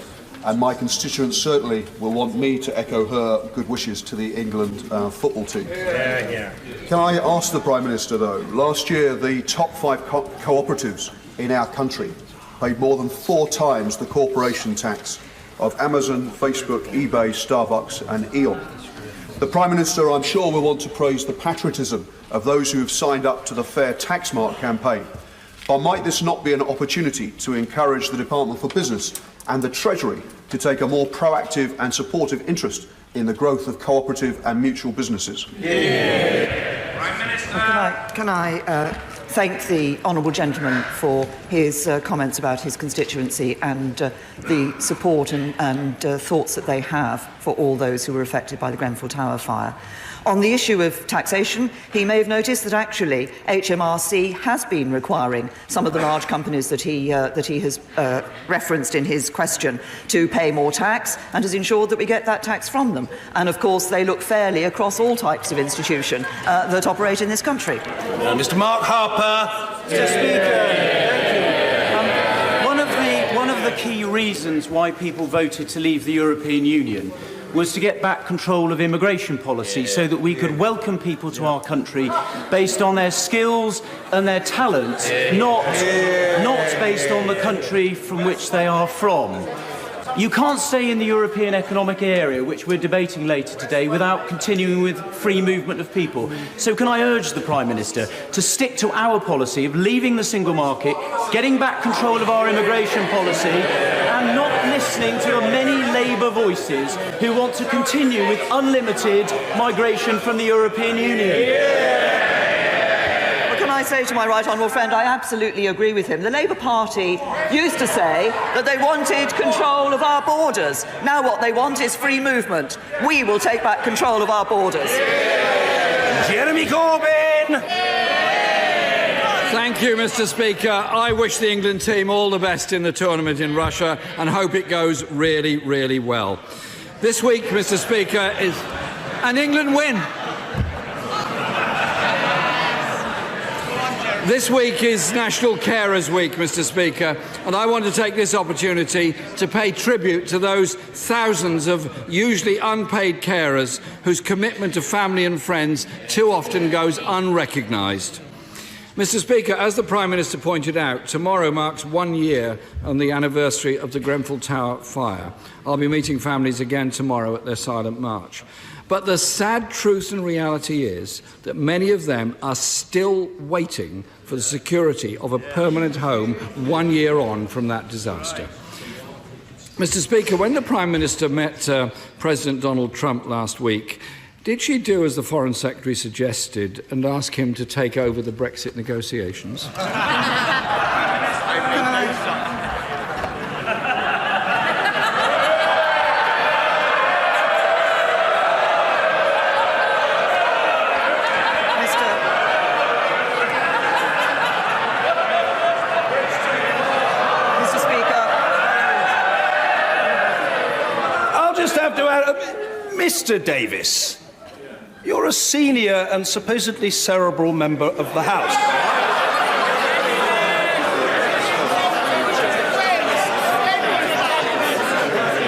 [SPEAKER 8] And my constituents certainly will want me to echo her good wishes to the England football team. Can I ask the Prime Minister, though, last year the top 5 cooperatives in our country paid more than 4 times the corporation tax of Amazon, Facebook, eBay, Starbucks and E.ON. The Prime Minister, I'm sure, will want to praise the patriotism of those who have signed up to the Fair Tax Mark campaign. But might this not be an opportunity to encourage the Department for Business and the Treasury to take a more proactive and supportive interest in the growth of cooperative and mutual businesses?
[SPEAKER 12] Prime Minister.
[SPEAKER 13] Can I thank the honourable gentleman for his comments about his constituency and the support and thoughts that they have for all those who were affected by the Grenfell Tower fire. On the issue of taxation, he may have noticed that actually HMRC has been requiring some of the large companies that he has referenced in his question to pay more tax, and has ensured that we get that tax from them. And of course, they look fairly across all types of institution that operate in this country.
[SPEAKER 12] Mr. Mark Harper.
[SPEAKER 9] Mr. Speaker, thank you. One of the key reasons why people voted to leave the European Union was to get back control of immigration policy so that we could welcome people to our country based on their skills and their talents, not based on the country from which they are from. You can't stay in the European Economic Area, which we're debating later today, without continuing with free movement of people. So can I urge the Prime Minister to stick to our policy of leaving the single market, getting back control of our immigration policy, and not listening to the many Labour voices who want to continue with unlimited migration from the European Union?
[SPEAKER 13] Can I say to my right honourable friend, I absolutely agree with him. The Labour Party used to say that they wanted control of our borders. Now what they want is free movement. We will take back control of our borders.
[SPEAKER 12] Jeremy Corbyn!
[SPEAKER 14] Thank you, Mr. Speaker. I wish the England team all the best in the tournament in Russia and hope it goes really, really well. This week, Mr. Speaker, is an England win. This week is National Carers Week, Mr. Speaker, and I want to take this opportunity to pay tribute to those thousands of usually unpaid carers whose commitment to family and friends too often goes unrecognised. Mr. Speaker, as the Prime Minister pointed out, tomorrow marks 1 year on the anniversary of the Grenfell Tower fire. I'll be meeting families again tomorrow at their silent march. But the sad truth and reality is that many of them are still waiting for the security of a permanent home 1 year on from that disaster. Mr. Speaker, when the Prime Minister met President Donald Trump last week, did she do as the Foreign Secretary suggested and ask him to take over the Brexit negotiations?
[SPEAKER 12] Mr. Davis, you're a senior and supposedly cerebral member of the House.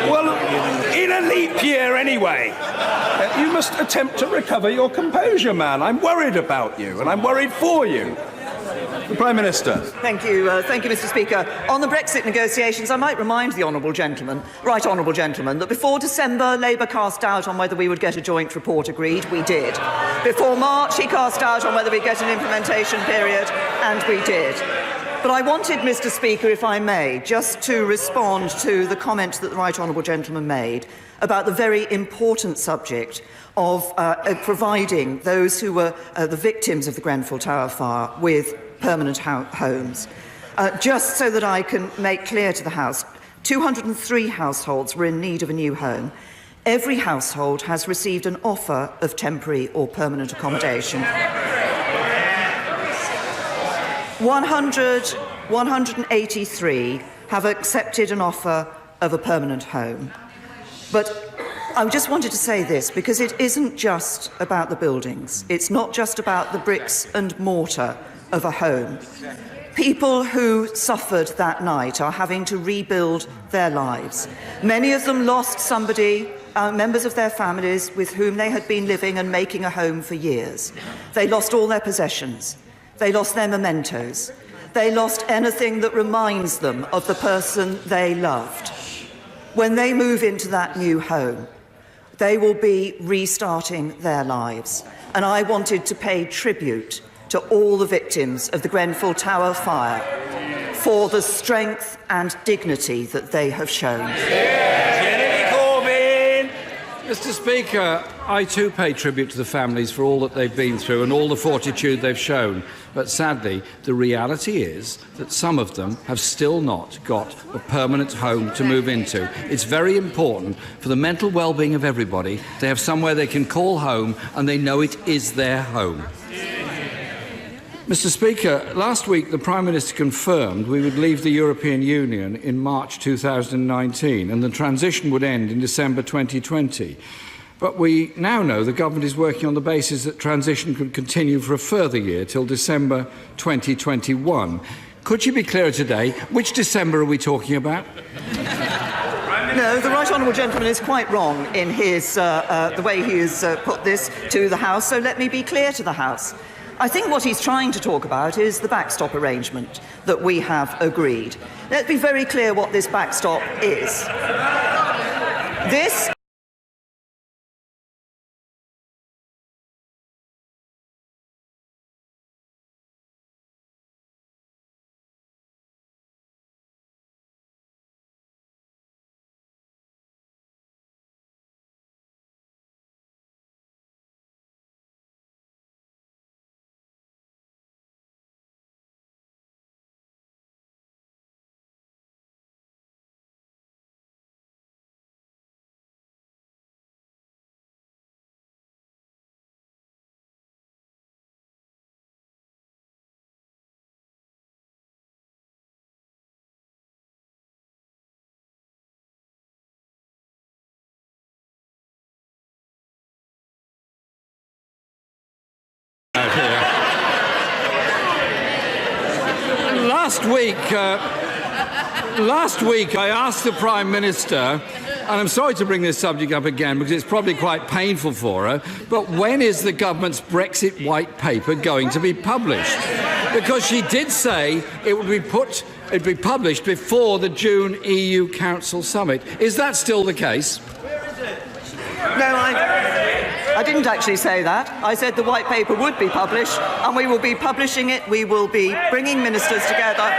[SPEAKER 12] Well, in a leap year anyway, you must attempt to recover your composure, man. I'm worried about you, and I'm worried for you. The Prime Minister.
[SPEAKER 13] Thank you, Mr. Speaker. On the Brexit negotiations, I might remind the right honourable gentleman, that before December, Labour cast doubt on whether we would get a joint report agreed. We did. Before March, he cast doubt on whether we'd get an implementation period, and we did. But I wanted, Mr. Speaker, if I may, just to respond to the comment that the right honourable gentleman made about the very important subject of providing those who were the victims of the Grenfell Tower fire with permanent homes. Just so that I can make clear to the House, 203 households were in need of a new home. Every household has received an offer of temporary or permanent accommodation. 183 have accepted an offer of a permanent home. But I just wanted to say this, because it isn't just about the buildings. It's not just about the bricks and mortar of a home. People who suffered that night are having to rebuild their lives. Many of them lost somebody, members of their families with whom they had been living and making a home for years. They lost all their possessions. They lost their mementos. They lost anything that reminds them of the person they loved. When they move into that new home, they will be restarting their lives. And I wanted to pay tribute to all the victims of the Grenfell Tower fire for the strength and dignity that they have shown.
[SPEAKER 12] Jeremy Corbyn!
[SPEAKER 14] Mr. Speaker, I too pay tribute to the families for all that they've been through and all the fortitude they've shown. But sadly, the reality is that some of them have still not got a permanent home to move into. It's very important for the mental well-being of everybody. They have somewhere they can call home and they know it is their home. Mr. Speaker, last week the Prime Minister confirmed we would leave the European Union in March 2019 and the transition would end in December 2020. But we now know the government is working on the basis that transition could continue for a further year till December 2021. Could you be clearer today? Which December are we talking about?
[SPEAKER 13] No, the right honourable gentleman is quite wrong in his the way he has put this to the House, so let me be clear to the House. I think what he's trying to talk about is the backstop arrangement that we have agreed. Let's be very clear what this backstop is. This
[SPEAKER 14] Last week, I asked the Prime Minister, and I'm sorry to bring this subject up again because it's probably quite painful for her, but when is the government's Brexit white paper going to be published? Because she did say it would be published before the June EU Council summit. Is that still the case?
[SPEAKER 13] No, I didn't actually say that. I said the white paper would be published, and we will be publishing it. We will be bringing ministers together.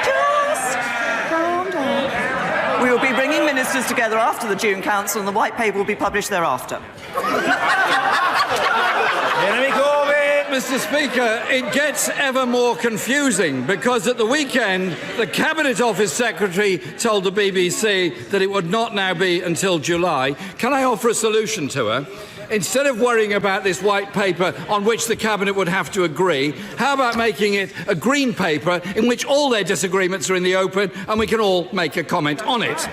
[SPEAKER 13] Just calm down. We will be bringing ministers together after the June Council, and the white paper will be published thereafter.
[SPEAKER 14] Mr. Speaker, it gets ever more confusing because at the weekend, the Cabinet Office Secretary told the BBC that it would not now be until July. Can I offer a solution to her? Instead of worrying about this white paper on which the Cabinet would have to agree, how about making it a green paper in which all their disagreements are in the open and we can all make a comment on it?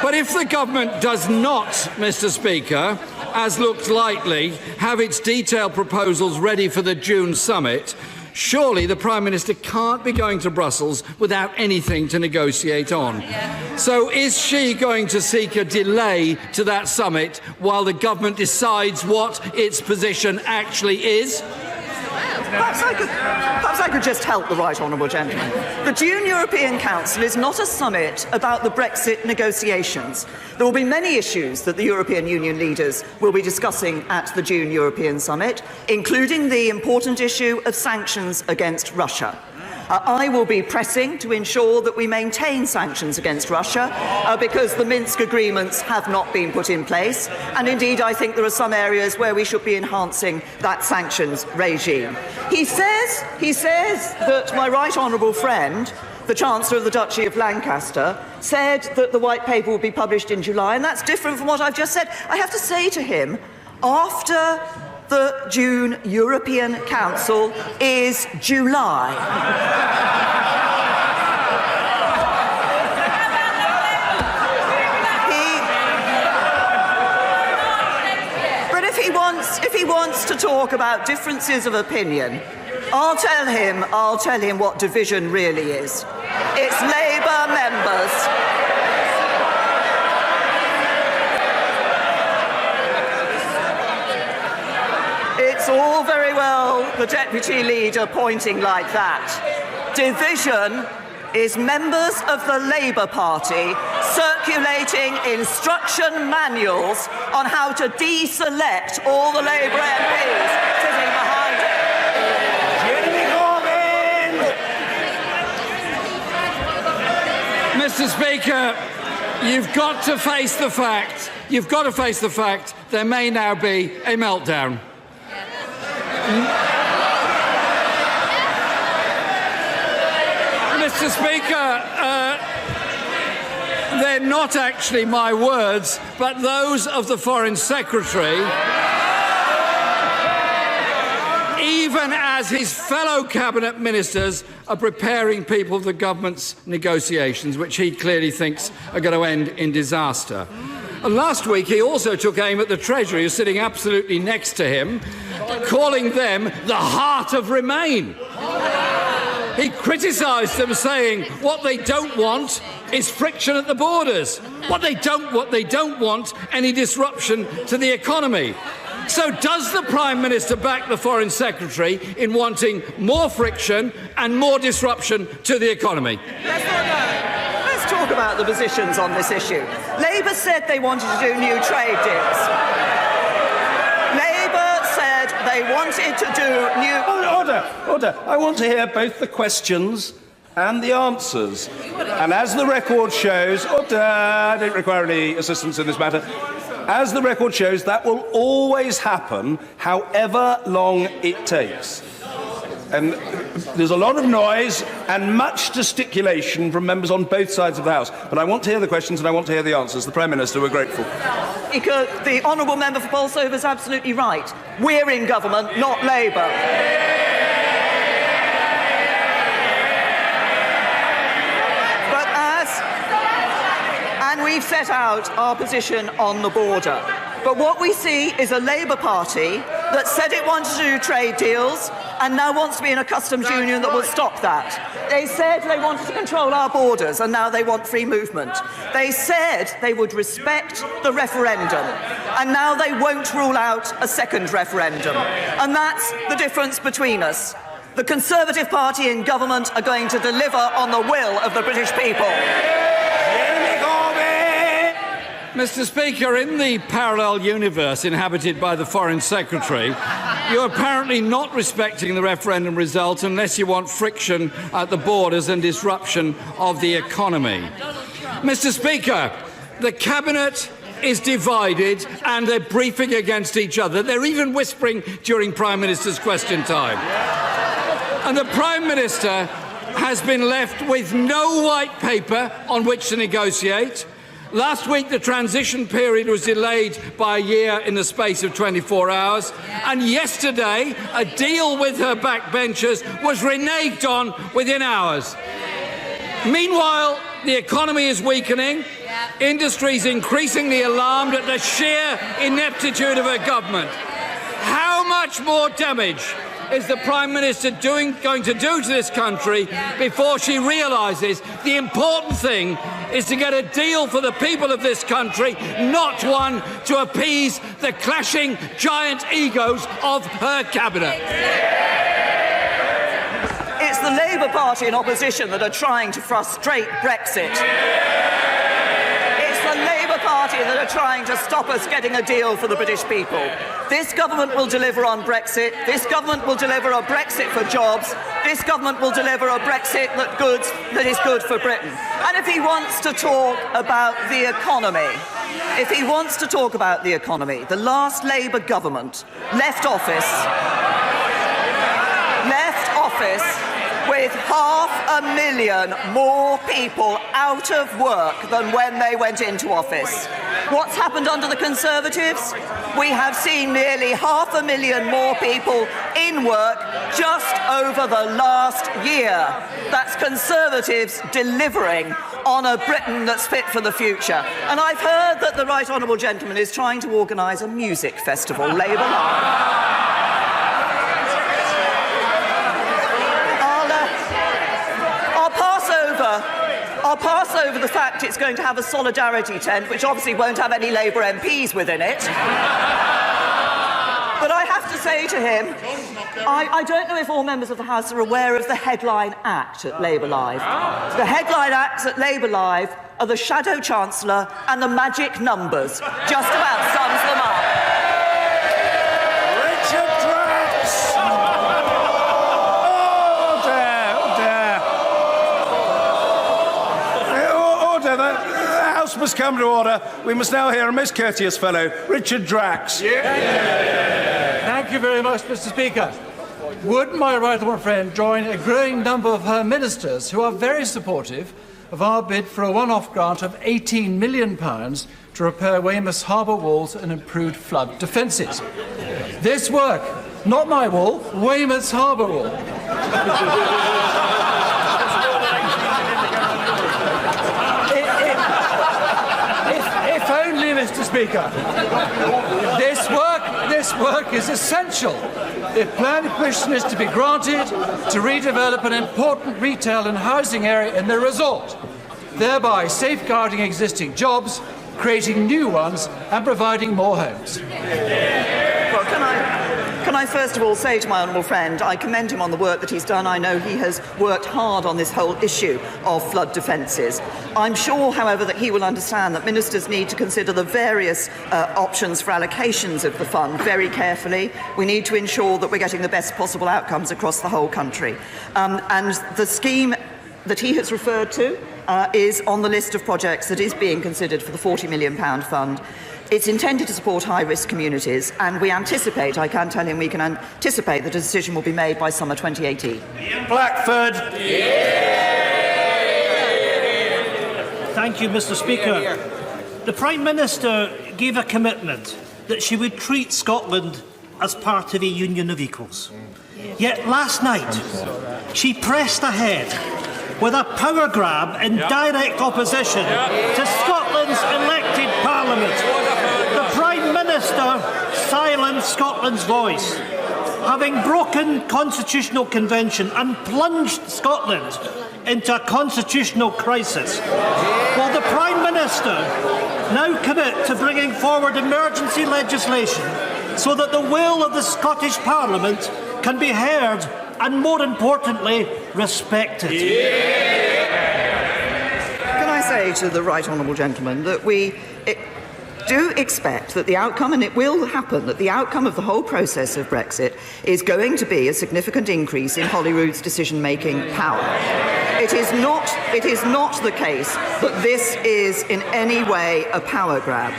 [SPEAKER 14] But if the government does not, Mr. Speaker, as looks likely, have its detailed proposals ready for the June summit, surely the Prime Minister can't be going to Brussels without anything to negotiate on. So is she going to seek a delay to that summit while the government decides what its position actually is?
[SPEAKER 13] Perhaps I could just help the right honourable gentleman. The June European Council is not a summit about the Brexit negotiations. There will be many issues that the European Union leaders will be discussing at the June European Summit, including the important issue of sanctions against Russia. I will be pressing to ensure that we maintain sanctions against Russia because the Minsk agreements have not been put in place. And indeed, I think there are some areas where we should be enhancing that sanctions regime. He says that my right honourable friend, the Chancellor of the Duchy of Lancaster, said that the white paper will be published in July, and that's different from what I've just said. I have to say to him, after the June European Council is July. But if he wants to talk about differences of opinion, I'll tell him what division really is. It's Labour members. It's all very well the Deputy Leader pointing like that. Division is members of the Labour Party circulating instruction manuals on how to deselect all the Labour MPs sitting behind it.
[SPEAKER 14] Mr. Speaker, you've got to face the fact. You've got to face the fact there may now be a meltdown. Mr. Speaker, they're not actually my words, but those of the Foreign Secretary, even as his fellow cabinet ministers are preparing people for the government's negotiations, which he clearly thinks are going to end in disaster. And last week, he also took aim at the Treasury, who's sitting absolutely next to him, calling them the heart of Remain. He criticised them, saying what they don't want is friction at the borders. What they don't want any disruption to the economy. So does the Prime Minister back the Foreign Secretary in wanting more friction and more disruption to the economy?
[SPEAKER 13] Yes or no? Let's talk about the positions on this issue. Labour said they wanted to do new trade deals. Labour said they wanted to do new...
[SPEAKER 12] Order. I want to hear both the questions and the answers. And as the record shows... I don't require any assistance in this matter. As the record shows, that will always happen, however long it takes. And there's a lot of noise and much gesticulation from members on both sides of the House. But I want to hear the questions and I want to hear the answers. The Prime Minister, we're grateful.
[SPEAKER 13] Speaker, the honourable member for Bolsover is absolutely right. We're in government, not Labour. And we've set out our position on the border. But what we see is a Labour Party that said it wanted to do trade deals and now wants to be in a customs union that will stop that. They said they wanted to control our borders and now they want free movement. They said they would respect the referendum and now they won't rule out a second referendum. And that's the difference between us. The Conservative Party in government are going to deliver on the will of the British people.
[SPEAKER 14] Mr. Speaker, in the parallel universe inhabited by the Foreign Secretary, you're apparently not respecting the referendum result unless you want friction at the borders and disruption of the economy. Mr. Speaker, the Cabinet is divided and they're briefing against each other. They're even whispering during Prime Minister's question time. And the Prime Minister has been left with no white paper on which to negotiate. Last week, the transition period was delayed by a year in the space of 24 hours. And yesterday, a deal with her backbenchers was reneged on within hours. Meanwhile, the economy is weakening. Industry is increasingly alarmed at the sheer ineptitude of her government. How much more damage is the Prime Minister going to do to this country before she realises the important thing is to get a deal for the people of this country, not one to appease the clashing giant egos of her cabinet?
[SPEAKER 13] It's the Labour Party in opposition that are trying to frustrate Brexit. It's the Labour Party that are trying to stop us getting a deal for the British people. This government will deliver on Brexit. This government will deliver a Brexit for jobs. This government will deliver a Brexit that is good for Britain. And if he wants to talk about the economy, the last Labour government left office with 500,000 more people out of work than when they went into office. What's happened under the Conservatives? We have seen nearly 500,000 more people in work just over the last year. That's Conservatives delivering on a Britain that's fit for the future. And I've heard that the Right Honourable Gentleman is trying to organise a music festival, Labour. I'll pass over the fact it's going to have a solidarity tent, which obviously won't have any Labour MPs within it. But I have to say to him, I don't know if all members of the House are aware of the headline act at Labour Live. The headline acts at Labour Live are the Shadow Chancellor and the magic numbers. Just about sums them up.
[SPEAKER 12] Must come to order. We must now hear a most courteous fellow, Richard Drax.
[SPEAKER 15] Thank you very much, Mr. Speaker. Would my right honourable friend join a growing number of her ministers who are very supportive of our bid for a one-off grant of £18 million to repair Weymouth's harbour walls and improved flood defences? This work, not my wall, Weymouth's harbour wall. Mr. Speaker, this work is essential if planning permission is to be granted to redevelop an important retail and housing area in the resort, thereby safeguarding existing jobs, creating new ones and providing more homes.
[SPEAKER 13] I first of all say to my honourable friend, I commend him on the work that he's done. I know he has worked hard on this whole issue of flood defences. I'm sure, however, that he will understand that ministers need to consider the various options for allocations of the fund very carefully. We need to ensure that we're getting the best possible outcomes across the whole country. And the scheme that he has referred to is on the list of projects that is being considered for the £40 million fund. It's intended to support high-risk communities, and we anticipate, I can tell him, we can anticipate that a decision will be made by summer 2018.
[SPEAKER 16] Ian Blackford. Thank you, Mr. Speaker. The Prime Minister gave a commitment that she would treat Scotland as part of a union of equals. Yet last night, she pressed ahead with a power grab in direct opposition to Scotland's elected Parliament. The Prime Minister silenced Scotland's voice, having broken constitutional convention and plunged Scotland into a constitutional crisis. Will the Prime Minister now commit to bringing forward emergency legislation so that the will of the Scottish Parliament can be heard and, more importantly, respected?
[SPEAKER 13] Can I say to the right honourable gentleman that we do expect that the outcome, and it will happen, that the outcome of the whole process of Brexit is going to be a significant increase in Holyrood's decision-making power. It is not the case that this is in any way a power grab.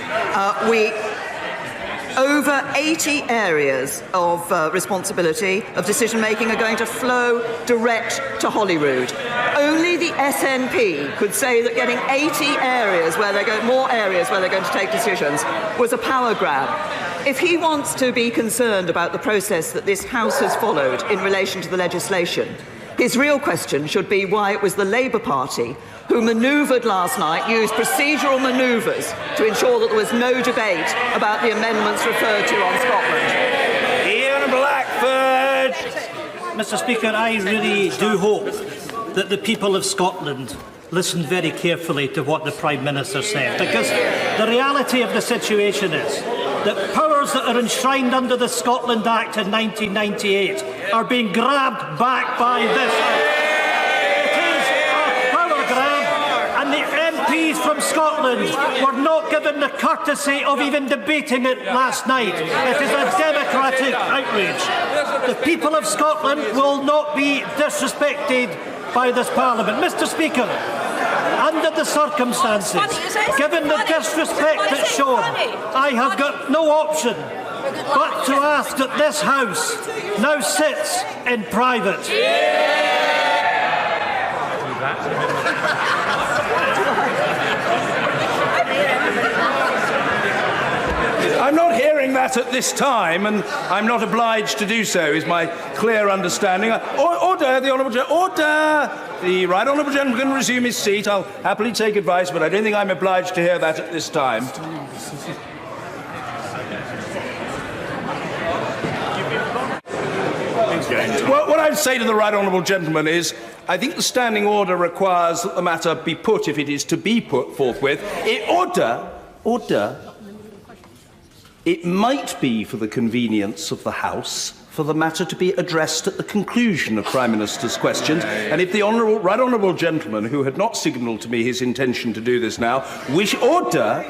[SPEAKER 13] Over 80 areas of responsibility, of decision-making, are going to flow direct to Holyrood. Only the SNP could say that getting 80 areas where more areas where they're going to take decisions was a power grab. If he wants to be concerned about the process that this House has followed in relation to the legislation, his real question should be why it was the Labour Party who manoeuvred last night, used procedural manoeuvres to ensure that there was no debate about the amendments referred to on Scotland.
[SPEAKER 16] Ian Blackford. Mr. Speaker, I really do hope that the people of Scotland listen very carefully to what the Prime Minister said, because the reality of the situation is that powers that are enshrined under the Scotland Act in 1998 are being grabbed back by this House. And the MPs from Scotland were not given the courtesy of even debating it last night. It is a democratic outrage. The people of Scotland will not be disrespected by this Parliament. Mr. Speaker, under the circumstances, given the disrespect that's shown, I have got no option but to ask that this House now sits in private.
[SPEAKER 12] I'm not hearing that at this time, and I'm not obliged to do so, is my clear understanding. Order, the Honourable Gentleman. Order! The right honourable gentleman can resume his seat. I'll happily take advice, but I don't think I'm obliged to hear that at this time. Well, what I'd say to the right honourable gentleman is, I think the standing order requires that the matter be put, if it is to be put forthwith. It might be for the convenience of the House for the matter to be addressed at the conclusion of Prime Minister's questions. And if the right honourable gentleman, who had not signalled to me his intention to do this now, order.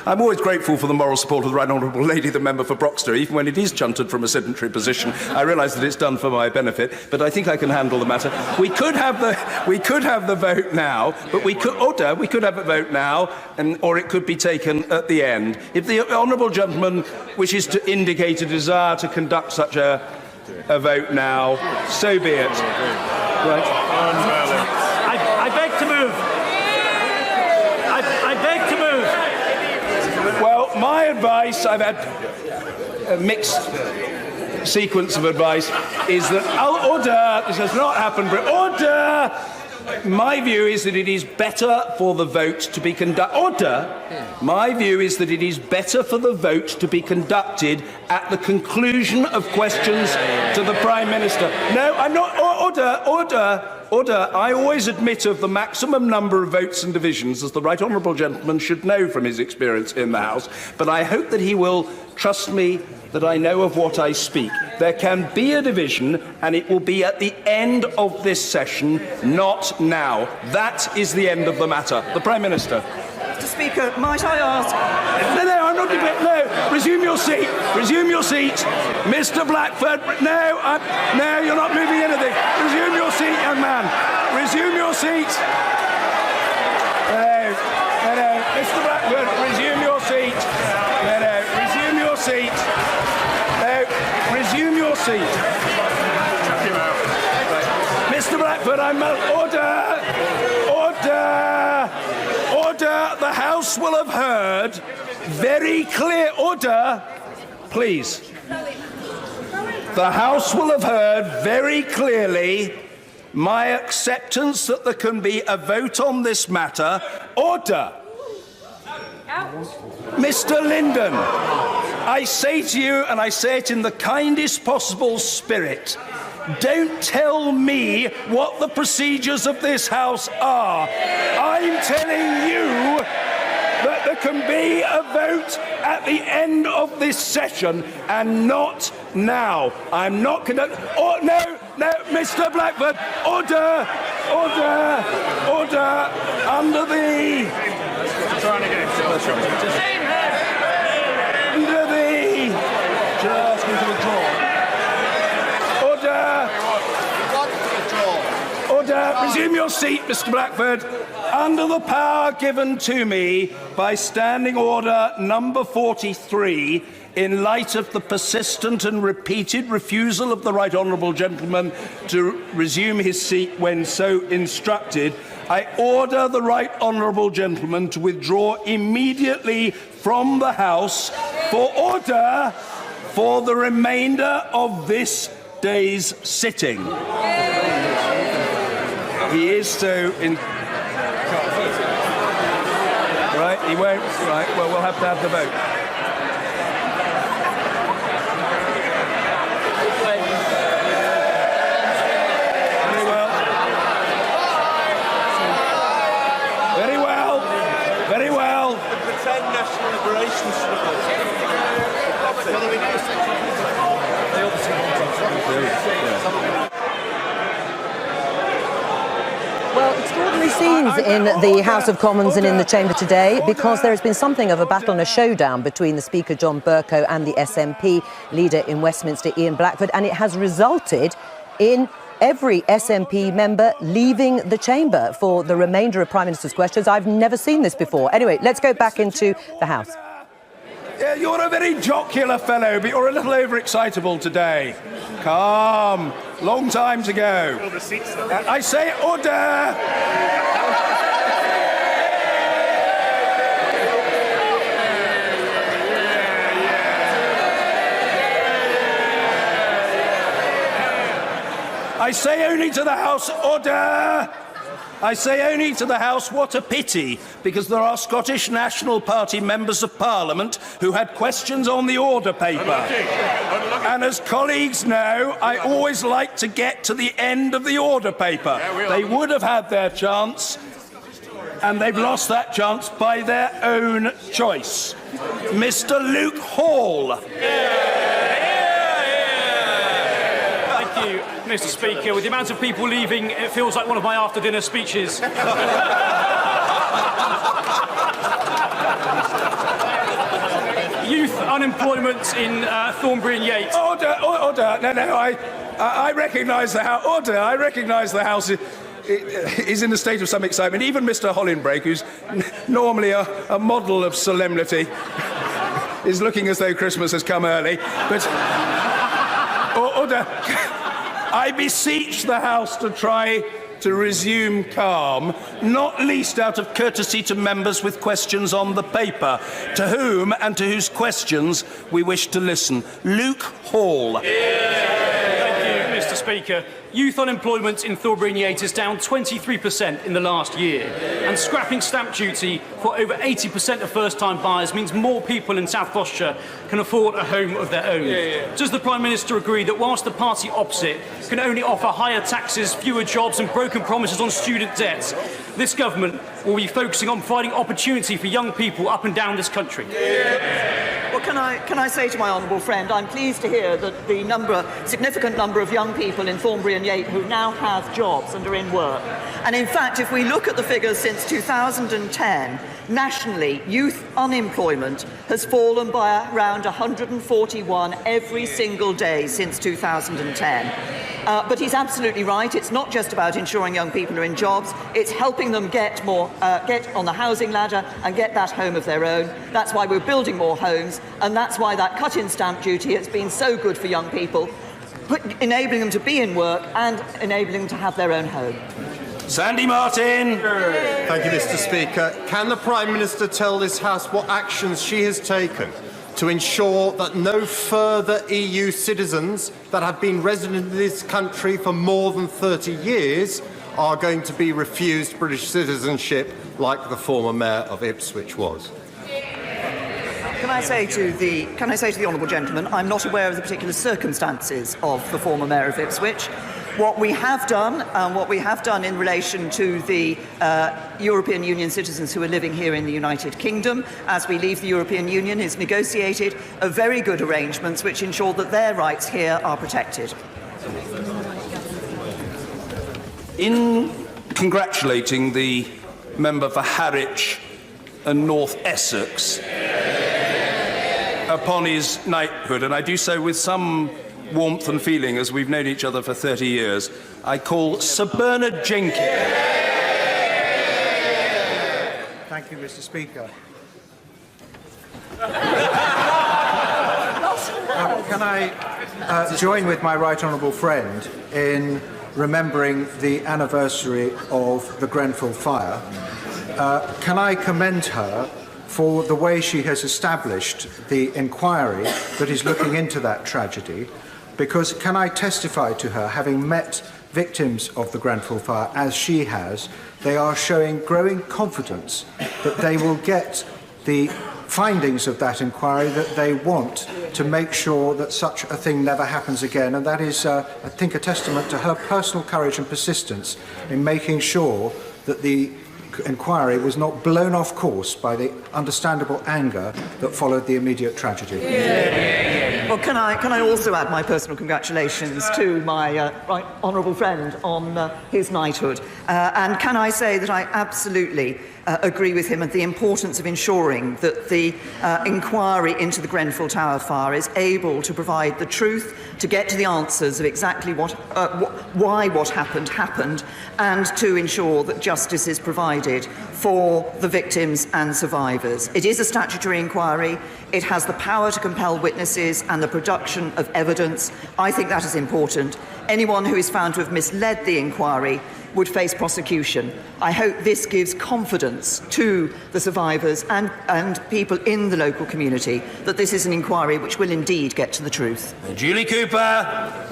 [SPEAKER 12] I'm always grateful for the moral support of the right honourable lady, the member for Broxton, even when it is chunted from a sedentary position. I realise that it's done for my benefit, but I think I can handle the matter. We could have the vote now, but we could have a vote now, or it could be taken at the end. If the honourable gentleman wishes to indicate a desire to conduct such a vote now, so be it. Right.
[SPEAKER 16] I beg to move. I beg to move.
[SPEAKER 12] Well, my advice, I've had a mixed sequence of advice, is that order. This has not happened, but order. My view is that it is better for the vote to be conducted. My view is that it is better for the vote to be conducted at the conclusion of questions to the Prime Minister. No, I'm not. Order. I always admit of the maximum number of votes and divisions, as the right honourable gentleman should know from his experience in the House, but I hope that he will trust me that I know of what I speak. There can be a division, and it will be at the end of this session, not now. That is the end of the matter. The Prime Minister.
[SPEAKER 13] Mr. Speaker, might I ask...
[SPEAKER 12] No, I'm not debating. No, resume your seat. Resume your seat. Mr. Blackford, no, you're not moving anything. Resume your seat, young man. Resume your seat. No. Mr. Blackford, resume your seat. No, resume your seat. No, resume your seat. Mr. Blackford, Order! The House will have heard very clear... Order, please. The House will have heard very clearly my acceptance that there can be a vote on this matter. Order! Mr. Linden, I say to you, and I say it in the kindest possible spirit, don't tell me what the procedures of this House are. I'm telling you that there can be a vote at the end of this session and not now. I'm not conducting... Oh, no, Mr. Blackford, order, under the... Trying to get him. Under the... Just into the draw. Order, resume your seat, Mr. Blackford. Under the power given to me by Standing Order number 43, in light of the persistent and repeated refusal of the right honourable gentleman to resume his seat when so instructed, I order the right honourable gentleman to withdraw immediately from the House for order for the remainder of this day's sitting. He is so in... Right, he won't. Right, well, we'll have to have the vote. Very well. The pretend national liberation struggle.
[SPEAKER 1] Well, extraordinary scenes in the House of Commons and in the Chamber today, because there has been something of a battle and a showdown between the Speaker, John Bercow, and the SNP leader in Westminster, Ian Blackford, and it has resulted in every SNP member leaving the chamber for the remainder of Prime Minister's questions. I've never seen this before. Anyway, let's go back into the House.
[SPEAKER 12] Yeah, you're a very jocular fellow, but you're a little overexcitable today. Calm. Long time to go. I say order! I say only to the House, order! I say only to the House, what a pity, because there are Scottish National Party members of Parliament who had questions on the order paper. And as colleagues know, I always like to get to the end of the order paper. They would have had their chance, and they've lost that chance by their own choice. Mr. Luke Hall.
[SPEAKER 17] Thank you, Mr. Speaker. With the amount of people leaving, it feels like one of my after-dinner speeches. Youth unemployment in Thornbury and Yates.
[SPEAKER 12] Order! No, I recognise the House. Order! I recognise the House is in a state of some excitement. Even Mr. Hollinbrake, who's normally a model of solemnity, is looking as though Christmas has come early. But order! I beseech the House to try to resume calm, not least out of courtesy to members with questions on the paper, to whom and to whose questions we wish to listen. Luke Hall.
[SPEAKER 17] Thank you, Mr. Speaker, youth unemployment in Thornbury and Yate is down 23% in the last year, and scrapping stamp duty for over 80% of first-time buyers means more people in South Gloucestershire can afford a home of their own. Does the Prime Minister agree that whilst the party opposite can only offer higher taxes, fewer jobs and broken promises on student debts, this government will be focusing on providing opportunity for young people up and down this country?
[SPEAKER 13] Well, can I say to my honourable friend, I'm pleased to hear that the significant number of young people in Thornbury and Yate who now have jobs and are in work. And in fact, if we look at the figures since 2010, nationally, youth unemployment has fallen by around 141 every single day since 2010. But he's absolutely right. It's not just about ensuring young people are in jobs. It's helping them get on the housing ladder and get that home of their own. That's why we're building more homes, and that's why that cut in stamp duty has been so good for young people, enabling them to be in work and enabling them to have their own home.
[SPEAKER 12] Sandy Martin.
[SPEAKER 18] Thank you, Mr. Speaker. Can the Prime Minister tell this House what actions she has taken to ensure that no further EU citizens that have been resident in this country for more than 30 years are going to be refused British citizenship like the former Mayor of Ipswich was?
[SPEAKER 13] Can I say to the honourable gentleman, I'm not aware of the particular circumstances of the former Mayor of Ipswich. What we have done in relation to the European Union citizens who are living here in the United Kingdom as we leave the European Union is negotiated a very good arrangements which ensure that their rights here are protected.
[SPEAKER 12] In congratulating the member for Harwich and North Essex upon his knighthood, and I do so with some warmth and feeling as we've known each other for 30 years, I call Sir Bernard Jenkins.
[SPEAKER 19] Thank you, Mr. Speaker. Can I join with my right honourable friend in remembering the anniversary of the Grenfell fire? Can I commend her for the way she has established the inquiry that is looking into that tragedy? Because can I testify to her, having met victims of the Grenfell fire as she has, they are showing growing confidence that they will get the findings of that inquiry that they want to make sure that such a thing never happens again. And that is, I think, a testament to her personal courage and persistence in making sure that the inquiry was not blown off course by the understandable anger that followed the immediate tragedy.
[SPEAKER 13] Well, can I also add my personal congratulations to my right honourable friend on his knighthood? And can I say that I absolutely agree with him at the importance of ensuring that the inquiry into the Grenfell Tower fire is able to provide the truth, to get to the answers of exactly why what happened, and to ensure that justice is provided for the victims and survivors. It is a statutory inquiry. It has the power to compel witnesses and the production of evidence. I think that is important. Anyone who is found to have misled the inquiry would face prosecution. I hope this gives confidence to the survivors and people in the local community that this is an inquiry which will indeed get to the truth.
[SPEAKER 12] Julie Cooper.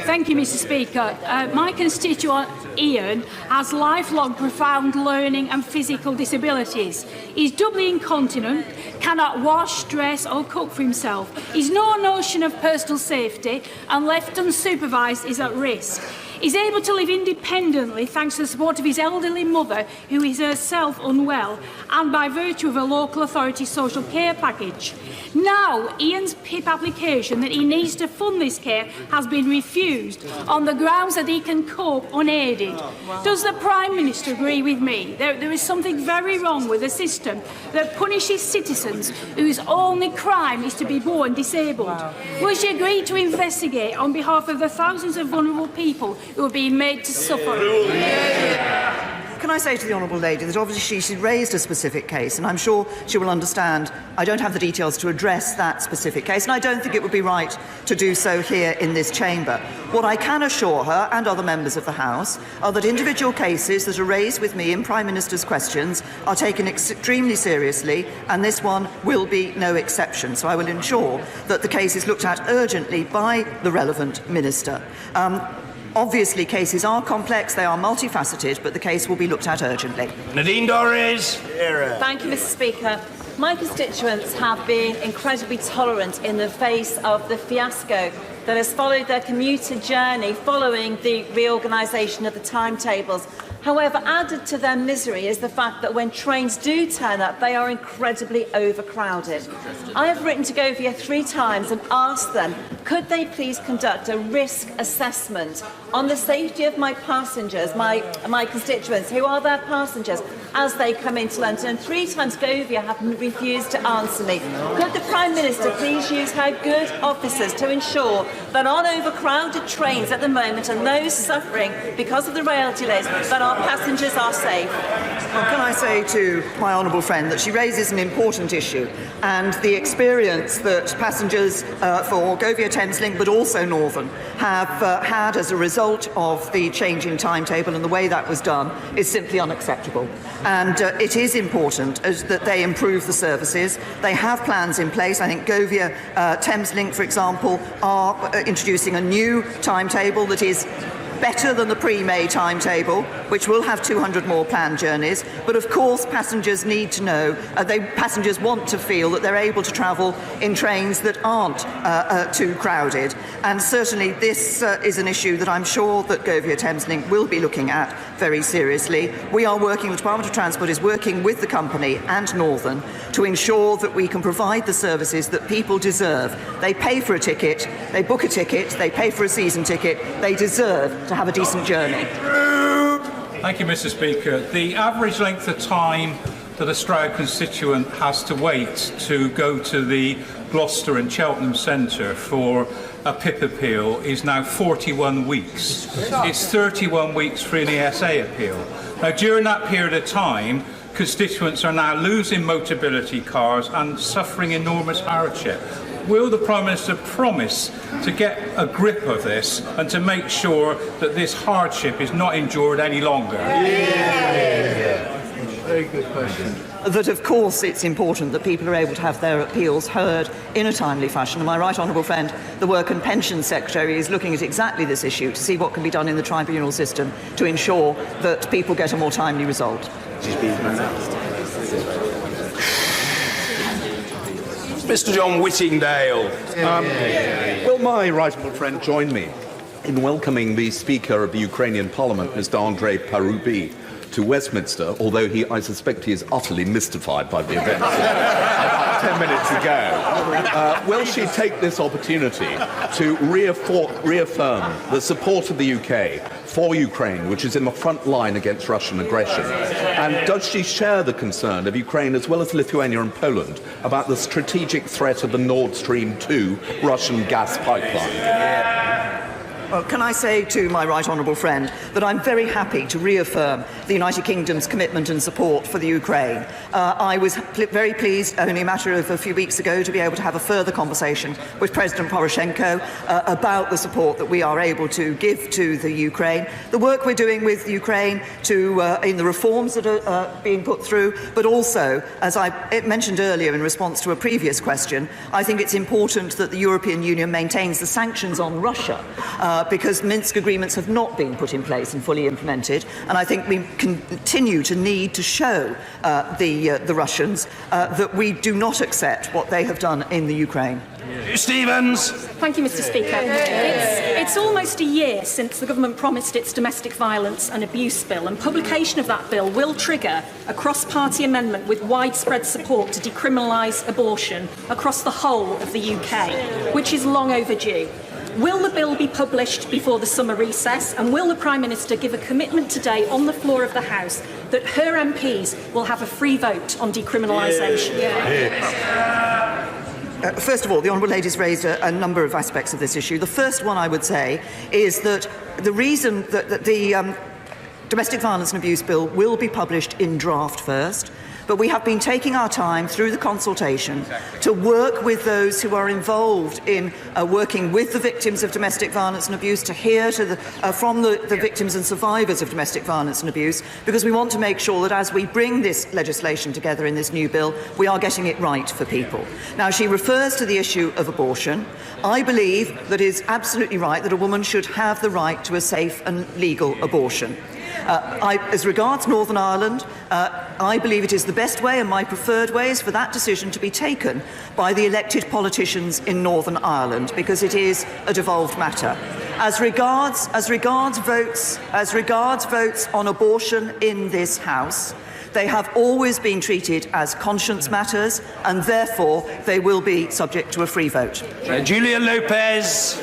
[SPEAKER 20] Thank you, Mr. Speaker. My constituent Ian has lifelong profound learning and physical disabilities. He's doubly incontinent, cannot wash, dress or cook for himself. He's no notion of personal safety and left unsupervised is at risk. He's able to live independently thanks to the support of his elderly mother, who is herself unwell, and by virtue of a local authority social care package. Now, Ian's PIP application that he needs to fund this care has been refused on the grounds that he can cope unaided. Does the Prime Minister agree with me? There is something very wrong with a system that punishes citizens whose only crime is to be born disabled. Will she agree to investigate on behalf of the thousands of vulnerable people who are being made to suffer?
[SPEAKER 13] Can I say to the Honourable Lady that obviously she raised a specific case, and I'm sure she will understand I don't have the details to address that specific case, and I don't think it would be right to do so here in this chamber. What I can assure her and other members of the House are that individual cases that are raised with me in Prime Minister's questions are taken extremely seriously, and this one will be no exception. So I will ensure that the case is looked at urgently by the relevant minister. Obviously, cases are complex, they are multifaceted, but the case will be looked at urgently.
[SPEAKER 12] Nadine Dorries.
[SPEAKER 21] Thank you, Mr. Speaker. My constituents have been incredibly tolerant in the face of the fiasco that has followed their commuter journey following the reorganisation of the timetables. However, added to their misery is the fact that when trains do turn up, they are incredibly overcrowded. I have written to Govia 3 times and asked them, could they please conduct a risk assessment on the safety of my passengers, my constituents, who are their passengers, as they come into London. And 3 times Govia have refused to answer me. Could the Prime Minister please use her good officers to ensure that on overcrowded trains at the moment and those suffering because of the rail delays, that our passengers are safe?
[SPEAKER 13] Well, can I say to my honourable friend that she raises an important issue, and the experience that passengers for Govia Thameslink but also Northern have had as a result of the change in timetable and the way that was done is simply unacceptable. And it is important that they improve the services. They have plans in place. I think Govia Thameslink, for example, are introducing a new timetable that is better than the pre-May timetable, which will have 200 more planned journeys. But of course, passengers need to know, passengers want to feel that they're able to travel in trains that aren't too crowded. And certainly this is an issue that I'm sure that Govia Thameslink will be looking at very seriously. We are working, the Department of Transport is working with the company and Northern to ensure that we can provide the services that people deserve. They pay for a ticket, they book a ticket, they pay for a season ticket, they deserve to have a decent journey.
[SPEAKER 22] Thank you, Mr. Speaker. The average length of time that a Stroud constituent has to wait to go to the Gloucester and Cheltenham Centre for a PIP appeal is now 41 weeks. It's 31 weeks for an ESA appeal. Now, during that period of time, constituents are now losing mobility cars and suffering enormous hardship. Will the Prime Minister promise to get a grip of this and to make sure that this hardship is not endured any longer? Very good question.
[SPEAKER 13] That, of course, it's important that people are able to have their appeals heard in a timely fashion. And my right honourable friend, the Work and Pensions Secretary, is looking at exactly this issue to see what can be done in the tribunal system to ensure that people get a more timely result.
[SPEAKER 12] Mr. John Whittingdale.
[SPEAKER 23] Will my right honourable friend join me in welcoming the Speaker of the Ukrainian Parliament, Mr. Andrei Parubi, to Westminster, although I suspect he is utterly mystified by the events about 10 minutes ago. Will she take this opportunity to reaffirm the support of the UK for Ukraine, which is in the front line against Russian aggression? And does she share the concern of Ukraine, as well as Lithuania and Poland, about the strategic threat of the Nord Stream 2 Russian gas pipeline?
[SPEAKER 13] Well, can I say to my right honourable friend that I'm very happy to reaffirm the United Kingdom's commitment and support for the Ukraine. I was very pleased only a matter of a few weeks ago to be able to have a further conversation with President Poroshenko about the support that we are able to give to the Ukraine, the work we're doing with Ukraine in the reforms that are being put through, but also, as I mentioned earlier in response to a previous question, I think it's important that the European Union maintains the sanctions on Russia because Minsk agreements have not been put in place and fully implemented, and I think we continue to need to show the Russians that we do not accept what they have done in the Ukraine.
[SPEAKER 12] Stevens.
[SPEAKER 24] Thank you, Mr. Speaker. It's almost a year since the government promised its domestic violence and abuse bill, and publication of that bill will trigger a cross-party amendment with widespread support to decriminalise abortion across the whole of the UK, which is long overdue. Will the bill be published before the summer recess, and will the Prime Minister give a commitment today on the floor of the House that her MPs will have a free vote on decriminalisation?
[SPEAKER 13] First of all, the Honourable Lady's raised a number of aspects of this issue. The first one I would say is that the reason that Domestic Violence and Abuse Bill will be published in draft first, but we have been taking our time through the consultation to work with those who are involved in working with the victims of domestic violence and abuse, to hear from the victims and survivors of domestic violence and abuse, because we want to make sure that as we bring this legislation together in this new bill, we are getting it right for people. Now, she refers to the issue of abortion. I believe that it is absolutely right that a woman should have the right to a safe and legal abortion. As regards Northern Ireland, I believe it is the best way and my preferred way is for that decision to be taken by the elected politicians in Northern Ireland, because it is a devolved matter. As regards votes on abortion in this House, they have always been treated as conscience matters, and therefore they will be subject to a free vote.
[SPEAKER 12] Julia Lopez.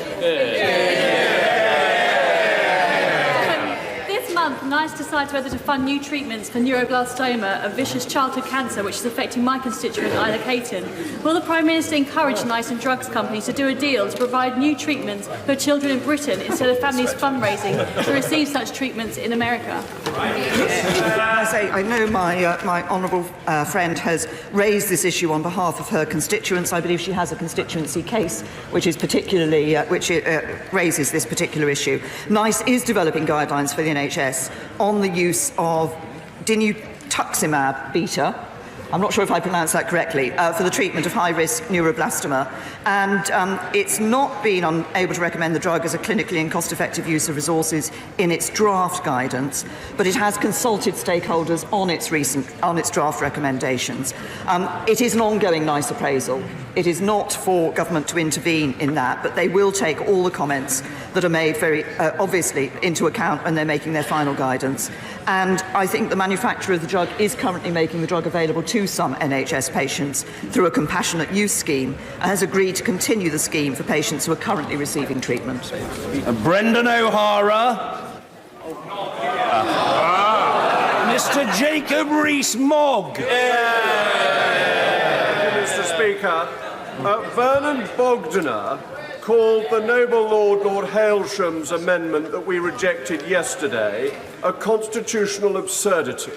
[SPEAKER 24] NICE decides whether to fund new treatments for neuroblastoma, a vicious childhood cancer which is affecting my constituent Isla Caton. Will the Prime Minister encourage NICE and drugs companies to do a deal to provide new treatments for children in Britain instead of families fundraising to receive such treatments in America?
[SPEAKER 13] I know my honourable friend has raised this issue on behalf of her constituents. I believe she has a constituency case which is particularly raises this particular issue. NICE is developing guidelines for the NHS on the use of dinutuximab beta, I'm not sure if I pronounced that correctly, for the treatment of high-risk neuroblastoma. And it's not been able to recommend the drug as a clinically and cost-effective use of resources in its draft guidance, but it has consulted stakeholders on its draft recommendations. It is an ongoing NICE appraisal. It is not for government to intervene in that, but they will take all the comments that are made very obviously into account when they're making their final guidance. And I think the manufacturer of the drug is currently making the drug available to some NHS patients through a compassionate use scheme and has agreed to continue the scheme for patients who are currently receiving treatment.
[SPEAKER 12] Brendan O'Hara. Mr. Jacob Rees-Mogg.
[SPEAKER 2] Mr. Speaker, Vernon Bogdanor called the noble Lord Hailsham's amendment that we rejected yesterday a constitutional absurdity.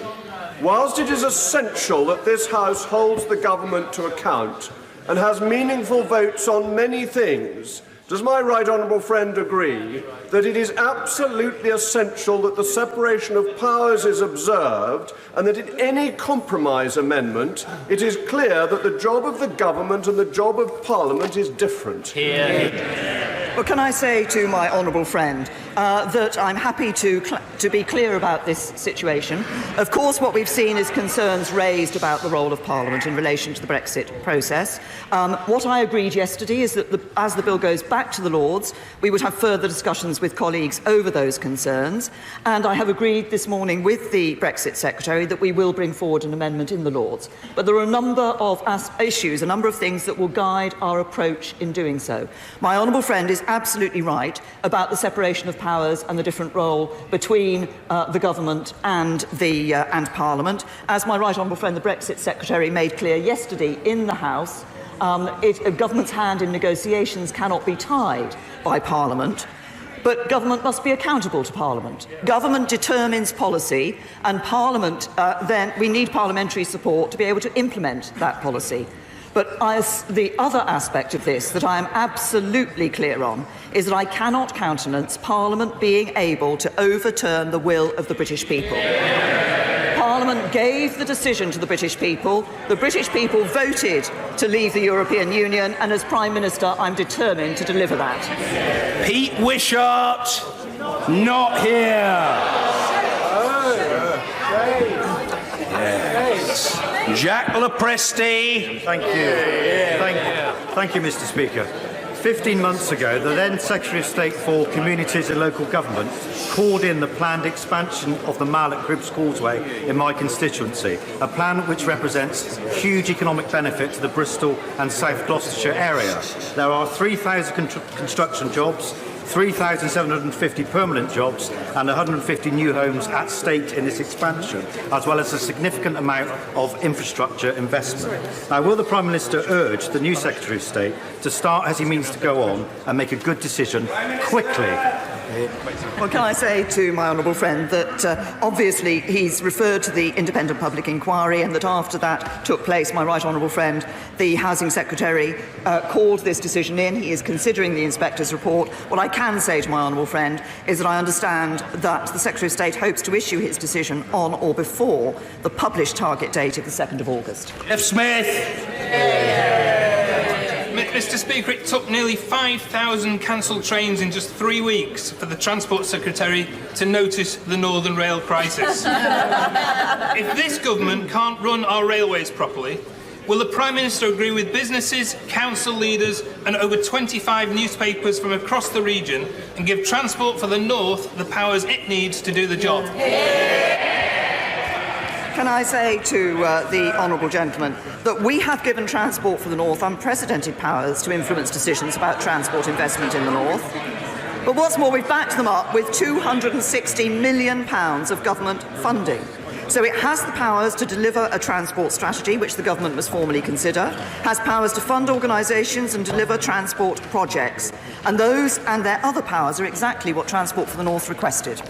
[SPEAKER 2] Whilst it is essential that this House holds the government to account and has meaningful votes on many things, does my right honourable friend agree that it is absolutely essential that the separation of powers is observed and that in any compromise amendment it is clear that the job of the government and the job of Parliament is different?
[SPEAKER 13] Well, can I say to my honourable friend that I'm happy to be clear about this situation. Of course, what we've seen is concerns raised about the role of Parliament in relation to the Brexit process. What I agreed yesterday is that as the bill goes back to the Lords, we would have further discussions with colleagues over those concerns. And I have agreed this morning with the Brexit Secretary that we will bring forward an amendment in the Lords. But there are a number of issues, a number of things that will guide our approach in doing so. My honourable friend is absolutely right about the separation of powers and the different role between the government and Parliament. As my right honourable friend, the Brexit Secretary, made clear yesterday in the House, a government's hand in negotiations cannot be tied by Parliament. But government must be accountable to Parliament. Government determines policy, and Parliament, then we need parliamentary support to be able to implement that policy. But the other aspect of this that I am absolutely clear on is that I cannot countenance Parliament being able to overturn the will of the British people. Parliament gave the decision to the British people. The British people voted to leave the European Union, and as Prime Minister, I'm determined to deliver that.
[SPEAKER 12] Pete Wishart, not here. Jack Lepresti.
[SPEAKER 4] Thank you. Thank you, Mr. Speaker. 15 months ago, the then Secretary of State for Communities and Local Government called in the planned expansion of the Mall at Cribbs Causeway in my constituency, a plan which represents huge economic benefit to the Bristol and South Gloucestershire area. There are 3,000 construction jobs, 3,750 permanent jobs and 150 new homes at stake in this expansion, as well as a significant amount of infrastructure investment. Now, will the Prime Minister urge the new Secretary of State to start as he means to go on and make a good decision quickly
[SPEAKER 13] Well, can I say to my honourable friend that obviously he's referred to the independent public inquiry, and that after that took place, my right honourable friend, the Housing Secretary, called this decision in. He is considering the inspector's report. What I can say to my honourable friend is that I understand that the Secretary of State hopes to issue his decision on or before the published target date of the 2nd of August.
[SPEAKER 12] F. Smith.
[SPEAKER 5] Mr. Speaker, it took nearly 5,000 cancelled trains in just 3 weeks for the Transport Secretary to notice the Northern Rail crisis. If this government can't run our railways properly, will the Prime Minister agree with businesses, council leaders and over 25 newspapers from across the region and give Transport for the North the powers it needs to do the job?
[SPEAKER 13] Can I say to the honourable gentleman that we have given Transport for the North unprecedented powers to influence decisions about transport investment in the North. But what's more, we've backed them up with £260 million of government funding. So it has the powers to deliver a transport strategy, which the government must formally consider, has powers to fund organisations and deliver transport projects. And those and their other powers are exactly what Transport for the North requested.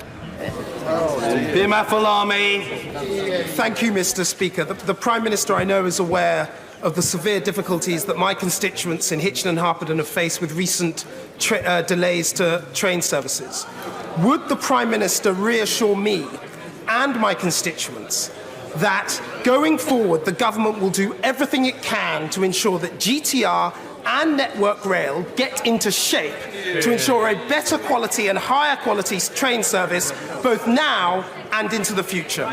[SPEAKER 7] Thank you, Mr. Speaker. The Prime Minister, I know, is aware of the severe difficulties that my constituents in Hitchin and Harpenden have faced with recent delays to train services. Would the Prime Minister reassure me and my constituents that going forward the government will do everything it can to ensure that GTR and Network Rail get into shape to ensure a better quality and higher quality train service both now and into the future?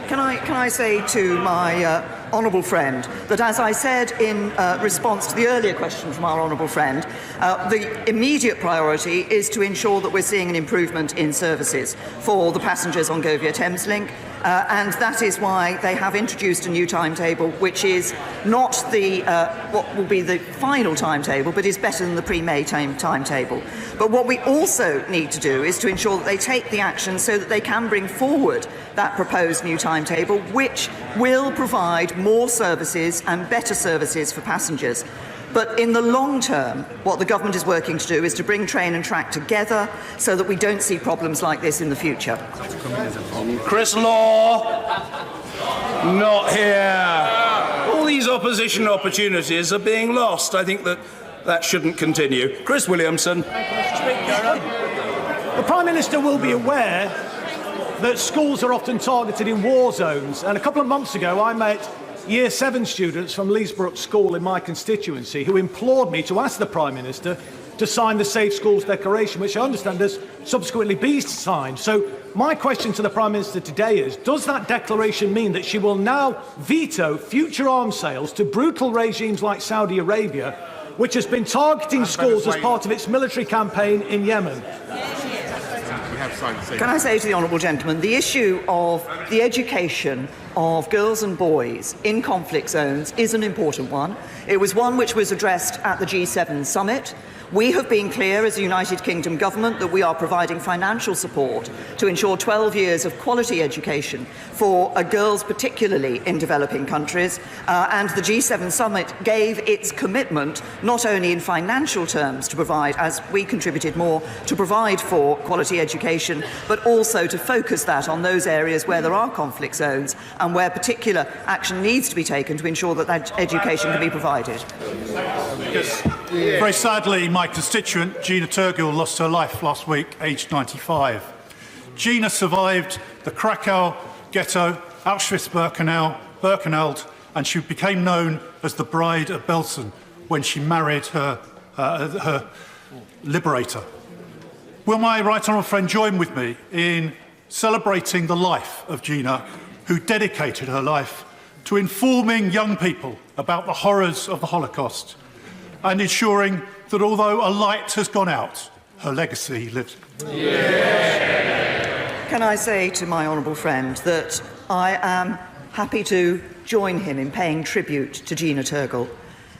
[SPEAKER 13] Can I say to my honourable friend that, as I said in response to the earlier question from our honourable friend, the immediate priority is to ensure that we're seeing an improvement in services for the passengers on Govia Thameslink, and that is why they have introduced a new timetable, which is not the what will be the final timetable, but is better than the pre-May timetable. But what we also need to do is to ensure that they take the action so that they can bring forward that proposed new timetable, which will provide more services and better services for passengers. But in the long term, what the government is working to do is to bring train and track together so that we don't see problems like this in the future.
[SPEAKER 12] Chris Law. Not here. All these opposition opportunities are being lost. I think that shouldn't continue. Chris Williamson.
[SPEAKER 10] The Prime Minister will be aware that schools are often targeted in war zones, and a couple of months ago I met Year 7 students from Leesbrook School in my constituency who implored me to ask the Prime Minister to sign the Safe Schools Declaration, which I understand has subsequently been signed. So my question to the Prime Minister today is, does that declaration mean that she will now veto future arms sales to brutal regimes like Saudi Arabia, which has been targeting schools as part of its military campaign in Yemen?
[SPEAKER 13] Can I say to the honourable gentleman, the issue of the education of girls and boys in conflict zones is an important one. It was one which was addressed at the G7 summit. We have been clear as the United Kingdom government that we are providing financial support to ensure 12 years of quality education for girls, particularly in developing countries. And the G7 summit gave its commitment not only in financial terms to provide, as we contributed more, to provide for quality education, but also to focus that on those areas where there are conflict zones and where particular action needs to be taken to ensure that that education can be provided.
[SPEAKER 11] Very sadly, my constituent, Gina Turgill, lost her life last week, aged 95. Gina survived the Krakow ghetto, Auschwitz-Birkenau, and she became known as the Bride of Belsen when she married her liberator. Will my right honourable friend join with me in celebrating the life of Gina, who dedicated her life to informing young people about the horrors of the Holocaust and ensuring that although a light has gone out, her legacy lives?
[SPEAKER 13] Can I say to my honourable friend that I am happy to join him in paying tribute to Gina Turgill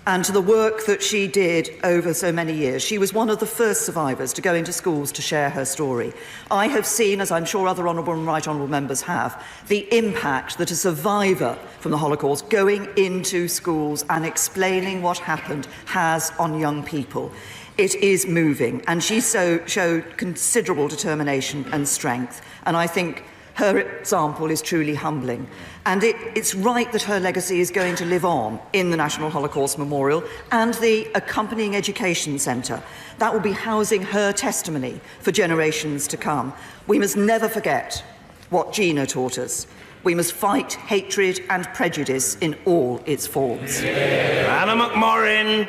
[SPEAKER 13] and to the work that she did over so many years. She was one of the first survivors to go into schools to share her story. I have seen, as I'm sure other honourable and right honourable members have, the impact that a survivor from the Holocaust going into schools and explaining what happened has on young people. it is moving, and she showed considerable determination and strength, and I think her example is truly humbling. And it's right that her legacy is going to live on in the National Holocaust Memorial and the accompanying education centre. That will be housing her testimony for generations to come. We must never forget what Gina taught us. We must fight hatred and prejudice in all its forms.
[SPEAKER 12] Anna McMorrin.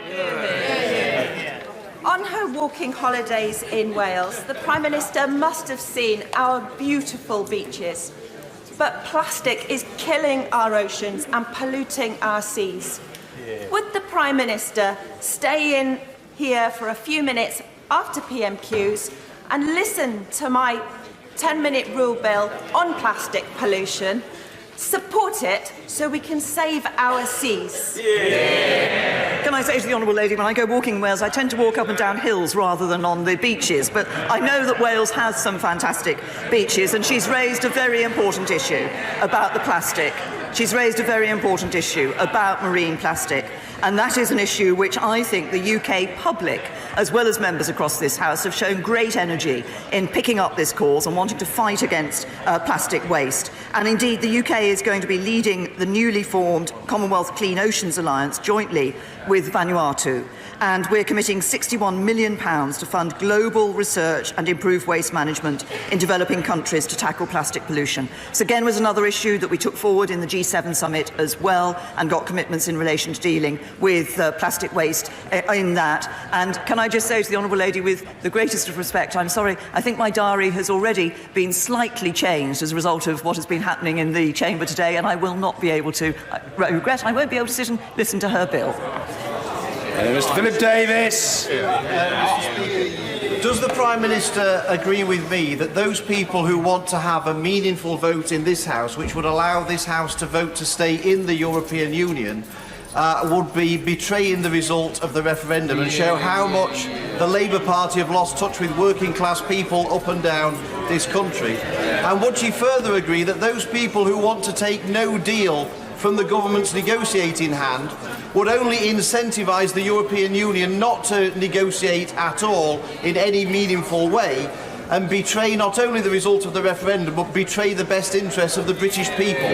[SPEAKER 21] On her walking holidays in Wales, the Prime Minister must have seen our beautiful beaches. But plastic is killing our oceans and polluting our seas. Would the Prime Minister stay in here for a few minutes after PMQs and listen to my 10-minute rule bill on plastic pollution, support it so we can save our seas?
[SPEAKER 13] Can I say to the Honourable Lady, when I go walking in Wales, I tend to walk up and down hills rather than on the beaches, but I know that Wales has some fantastic beaches, and she's raised a very important issue about the plastic. She's raised a very important issue about marine plastic, and that is an issue which I think the UK public, as well as members across this House, have shown great energy in picking up this cause and wanting to fight against plastic waste. And indeed, the UK is going to be leading the newly formed Commonwealth Clean Oceans Alliance jointly with Vanuatu. And we're committing £61 million to fund global research and improve waste management in developing countries to tackle plastic pollution. This again was another issue that we took forward in the G7 summit as well, and got commitments in relation to dealing with plastic waste in that. And can I just say to the Honourable Lady, with the greatest of respect, I'm sorry, I think my diary has already been slightly changed as a result of what has been happening in the chamber today, and I will not be able to, I regret, I won't be able to sit and listen to her bill.
[SPEAKER 12] Mr. Philip Davis.
[SPEAKER 18] Does the Prime Minister agree with me that those people who want to have a meaningful vote in this House, which would allow this House to vote to stay in the European Union, would be betraying the result of the referendum and show how much the Labour Party have lost touch with working class people up and down this country? And would she further agree that those people who want to take no deal from the government's negotiating hand would only incentivise the European Union not to negotiate at all in any meaningful way, and betray not only the result of the referendum but betray the best interests of the British people?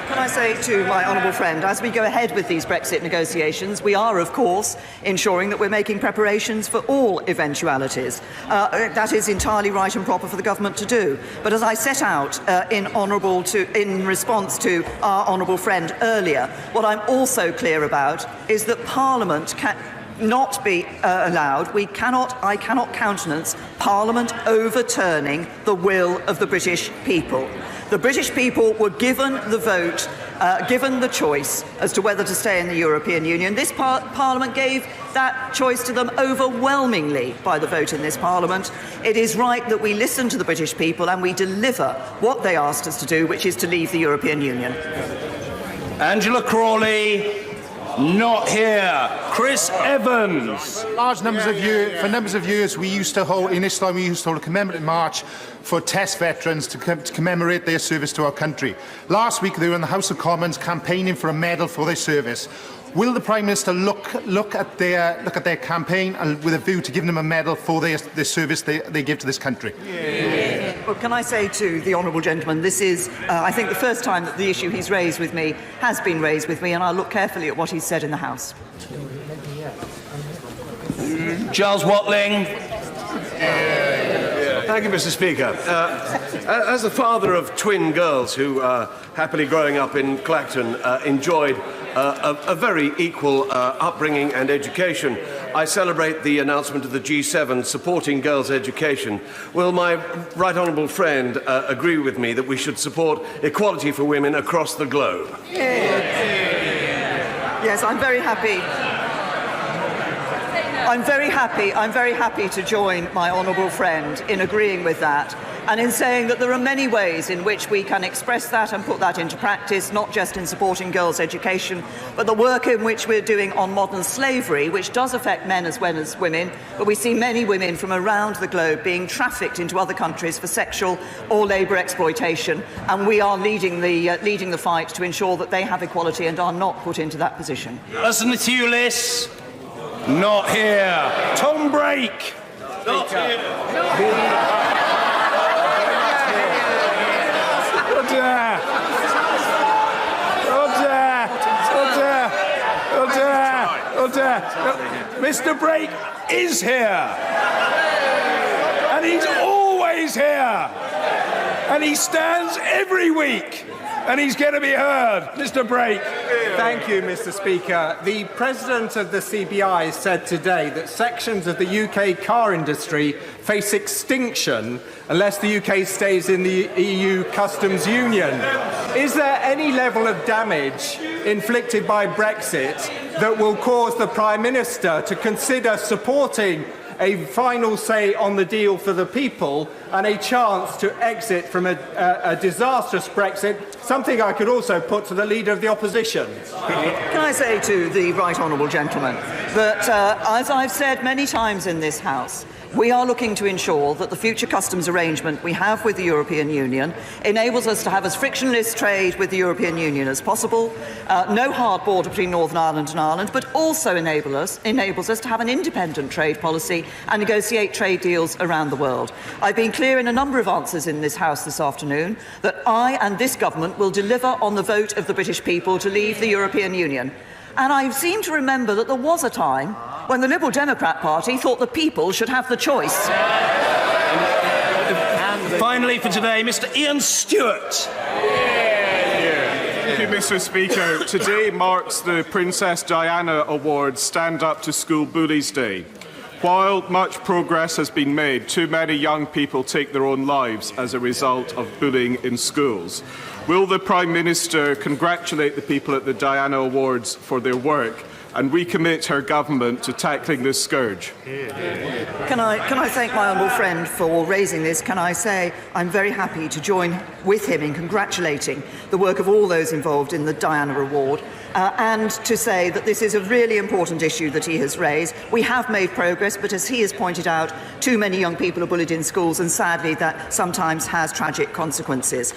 [SPEAKER 13] Can I say to my honourable friend, as we go ahead with these Brexit negotiations, we are, of course, ensuring that we're making preparations for all eventualities. That is entirely right and proper for the government to do. But as I set out in response to our honourable friend earlier, what I'm also clear about is that Parliament can not be allowed. I cannot countenance Parliament overturning the will of the British people. The British people were given the vote, given the choice as to whether to stay in the European Union. This Parliament gave that choice to them overwhelmingly by the vote in this Parliament. It is right that we listen to the British people and we deliver what they asked us to do, which is to leave the European Union.
[SPEAKER 12] Angela Crawley. Not here. Chris Evans.
[SPEAKER 3] For numbers of years, we used to hold a commemorative march for test veterans to commemorate their service to our country. Last week, they were in the House of Commons campaigning for a medal for their service. Will the Prime Minister look at their campaign and with a view to giving them a medal for their service they give to this country?
[SPEAKER 13] Well, can I say to the honourable gentleman, this is, I think, the first time that the issue he's raised with me has been raised with me, and I'll look carefully at what he's said in the House.
[SPEAKER 12] Giles Watling.
[SPEAKER 2] Thank you, Mr. Speaker. As the father of twin girls who, happily growing up in Clacton, enjoyed a very equal upbringing and education, I celebrate the announcement of the G7 supporting girls' education. Will my right honourable friend agree with me that we should support equality for women across the globe?
[SPEAKER 13] Yes, I'm very happy. I'm very happy to join my honourable friend in agreeing with that, and in saying that there are many ways in which we can express that and put that into practice, not just in supporting girls' education, but the work in which we're doing on modern slavery, which does affect men as well as women, but we see many women from around the globe being trafficked into other countries for sexual or labour exploitation, and we are leading the fight to ensure that they have equality and are not put into that position.
[SPEAKER 12] Alison Thulis. Not here. Tom Brake. Not here. Order. Order. Order. Order. Order. Mr. Brake is here. And he's always here. And he stands every week. And he's going to be heard. Mr. Brake.
[SPEAKER 18] Thank you, Mr. Speaker. The President of the CBI said today that sections of the UK car industry face extinction unless the UK stays in the EU customs union. Is there any level of damage inflicted by Brexit that will cause the Prime Minister to consider supporting a final say on the deal for the people and a chance to exit from a disastrous Brexit, something I could also put to the Leader of the Opposition?
[SPEAKER 13] Can I say to the right honourable gentleman that, as I've said many times in this House, we are looking to ensure that the future customs arrangement we have with the European Union enables us to have as frictionless trade with the European Union as possible, no hard border between Northern Ireland and Ireland, but also enables us to have an independent trade policy and negotiate trade deals around the world. I've been clear in a number of answers in this House this afternoon that I and this government will deliver on the vote of the British people to leave the European Union. And I seem to remember that there was a time when the Liberal Democrat Party thought the people should have the choice.
[SPEAKER 12] Finally for today, Mr. Ian Stewart.
[SPEAKER 2] Thank you, Mr. Speaker. Today marks the Princess Diana Awards Stand Up to School Bullies Day. While much progress has been made, too many young people take their own lives as a result of bullying in schools. Will the Prime Minister congratulate the people at the Diana Awards for their work and recommit her government to tackling this scourge?
[SPEAKER 13] Can I thank my honourable friend for raising this? Can I say I'm very happy to join with him in congratulating the work of all those involved in the Diana Award, and to say that this is a really important issue that he has raised. We have made progress, but as he has pointed out, too many young people are bullied in schools, and sadly that sometimes has tragic consequences.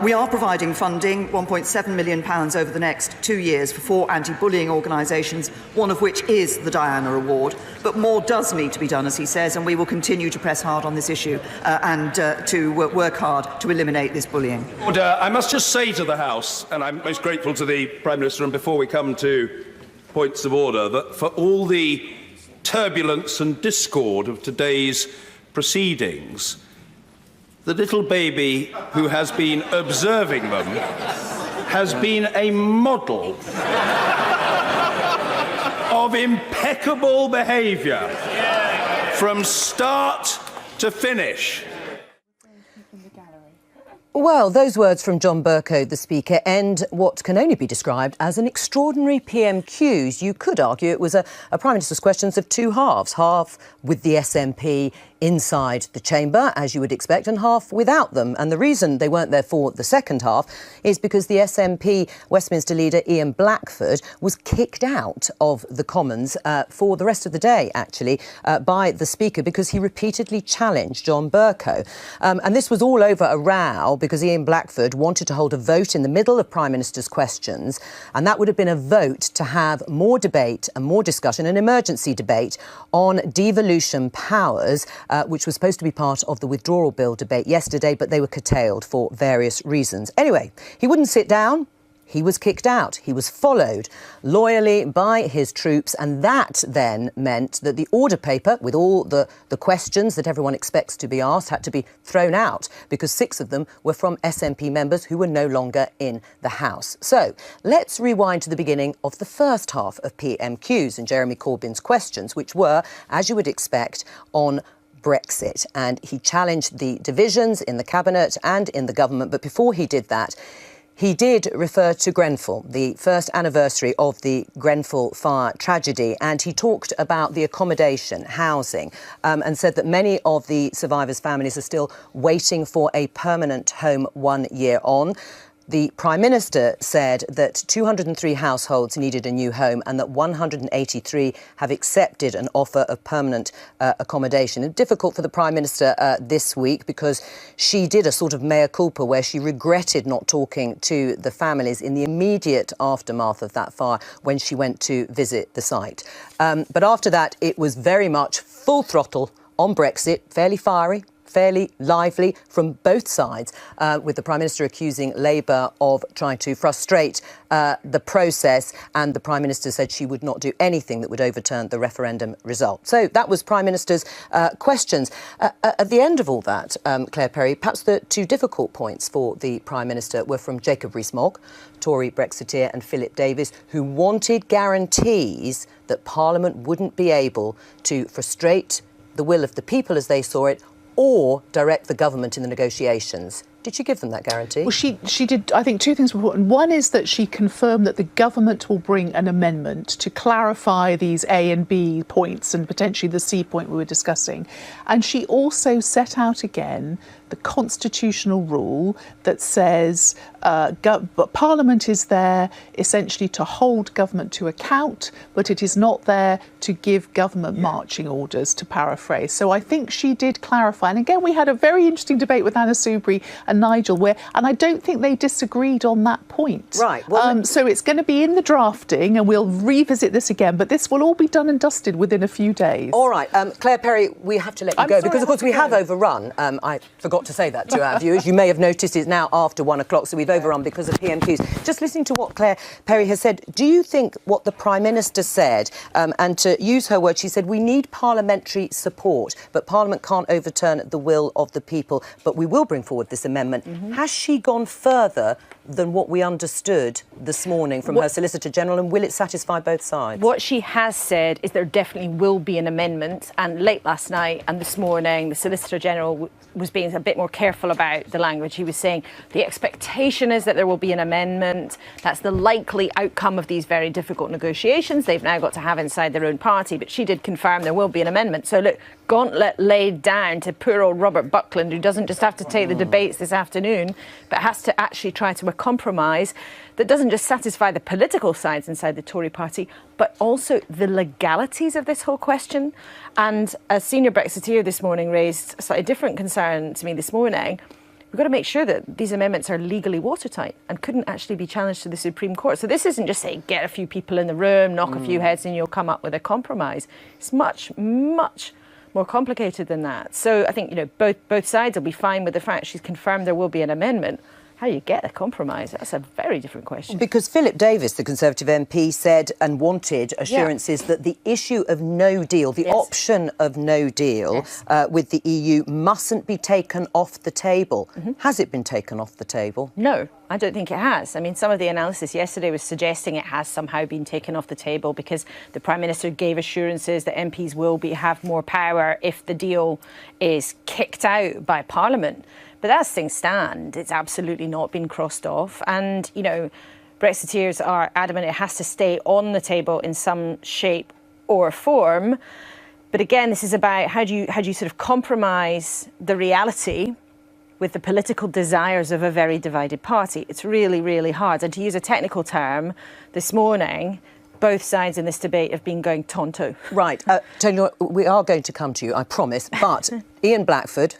[SPEAKER 13] We are providing funding, £1.7 million over the next 2 years for 4 anti-bullying organisations, one of which is the Diana Award. But more does need to be done, as he says, and we will continue to press hard on this issue and to work hard to eliminate this bullying.
[SPEAKER 12] Order. I must just say to the House, and I'm most grateful to the Prime Minister, and before we come to points of order, that for all the turbulence and discord of today's proceedings, the little baby who has been observing them has been a model of impeccable behaviour from start to finish.
[SPEAKER 1] Well, those words from John Bercow, the Speaker, end what can only be described as an extraordinary PMQs. You could argue it was a Prime Minister's questions of two halves, half with the SNP inside the chamber, as you would expect, and half without them. And the reason they weren't there for the second half is because the SNP Westminster leader Ian Blackford was kicked out of the Commons for the rest of the day, actually, by the Speaker, because he repeatedly challenged John Bercow. And this was all over a row because Ian Blackford wanted to hold a vote in the middle of Prime Minister's questions, and that would have been a vote to have more debate and more discussion, an emergency debate on devolution powers, which was supposed to be part of the withdrawal bill debate yesterday, but they were curtailed for various reasons. Anyway, he wouldn't sit down. He was kicked out. He was followed loyally by his troops, and that then meant that the order paper, with all the questions that everyone expects to be asked, had to be thrown out because 6 of them were from SNP members who were no longer in the House. So let's rewind to the beginning of the first half of PMQs and Jeremy Corbyn's questions, which were, as you would expect, on Brexit. And he challenged the divisions in the Cabinet and in the government. But before he did that, he did refer to Grenfell, the first anniversary of the Grenfell fire tragedy, and he talked about the accommodation, housing, and said that many of the survivors' families are still waiting for a permanent home 1 year on. The Prime Minister said that 203 households needed a new home and that 183 have accepted an offer of permanent accommodation. It's difficult for the Prime Minister this week because she did a sort of mea culpa where she regretted not talking to the families in the immediate aftermath of that fire when she went to visit the site. But after that, it was very much full throttle on Brexit, fairly fiery, fairly lively from both sides, with the Prime Minister accusing Labour of trying to frustrate the process, and the Prime Minister said she would not do anything that would overturn the referendum result. So that was Prime Minister's questions. At the end of all that, Claire Perry, perhaps the two difficult points for the Prime Minister were from Jacob Rees-Mogg, Tory Brexiteer, and Philip Davis, who wanted guarantees that Parliament wouldn't be able to frustrate the will of the people as they saw it, or direct the government in the negotiations. Did she give them that guarantee?
[SPEAKER 6] Well, she did, I think, two things were important. One is that she confirmed that the government will bring an amendment to clarify these A and B points and potentially the C point we were discussing. And she also set out again the constitutional rule that says Parliament is there essentially to hold government to account, but it is not there to give government marching orders, to paraphrase. So I think she did clarify. And again, we had a very interesting debate with Anna Soubry and Nigel, and I don't think they disagreed on that point.
[SPEAKER 1] Right. Well,
[SPEAKER 6] so it's going to be in the drafting, and we'll revisit this again, but this will all be done and dusted within a few days.
[SPEAKER 1] All right. Claire Perry, we have to let you go because, of course, we have overrun. I forgot to say that to our viewers. You may have noticed it's now after 1 o'clock, so we've overrun because of PMQs. Just listening to what Claire Perry has said, do you think what the Prime Minister said, and to use her words, she said, we need parliamentary support, but Parliament can't overturn the will of the people, but we will bring forward this amendment. Has she gone further than what we understood this morning from her Solicitor General, and will it satisfy both sides?
[SPEAKER 8] What she has said is there definitely will be an amendment, and late last night and this morning the Solicitor General was being a bit more careful about the language. He was saying the expectation is that there will be an amendment. That's the likely outcome of these very difficult negotiations they've now got to have inside their own party, but she did confirm there will be an amendment. So look, gauntlet laid down to poor old Robert Buckland, who doesn't just have to take the debates this afternoon, but has to actually try to a compromise that doesn't just satisfy the political sides inside the Tory party, but also the legalities of this whole question. And a senior Brexiteer this morning raised a slightly different concern to me this morning. We've got to make sure that these amendments are legally watertight and couldn't actually be challenged to the Supreme Court. So this isn't just saying get a few people in the room, knock a few heads and you'll come up with a compromise. It's much, much more complicated than that. So I think, you know, both sides will be fine with the fact she's confirmed there will be an amendment. How you get a compromise, that's a very different question.
[SPEAKER 1] Because Philip Davis, the Conservative MP, said and wanted assurances that the issue of no deal, the option of no deal with the EU mustn't be taken off the table. Has it been taken off the table?
[SPEAKER 8] No, I don't think it has. I mean, some of the analysis yesterday was suggesting it has somehow been taken off the table because the Prime Minister gave assurances that MPs will have more power if the deal is kicked out by Parliament. But as things stand, it's absolutely not been crossed off. And, you know, Brexiteers are adamant it has to stay on the table in some shape or form. But again, this is about how do you sort of compromise the reality with the political desires of a very divided party. It's really, really hard. And to use a technical term, this morning, both sides in this debate have been going tonto.
[SPEAKER 1] Right. Tony, we are going to come to you, I promise. But Ian Blackford,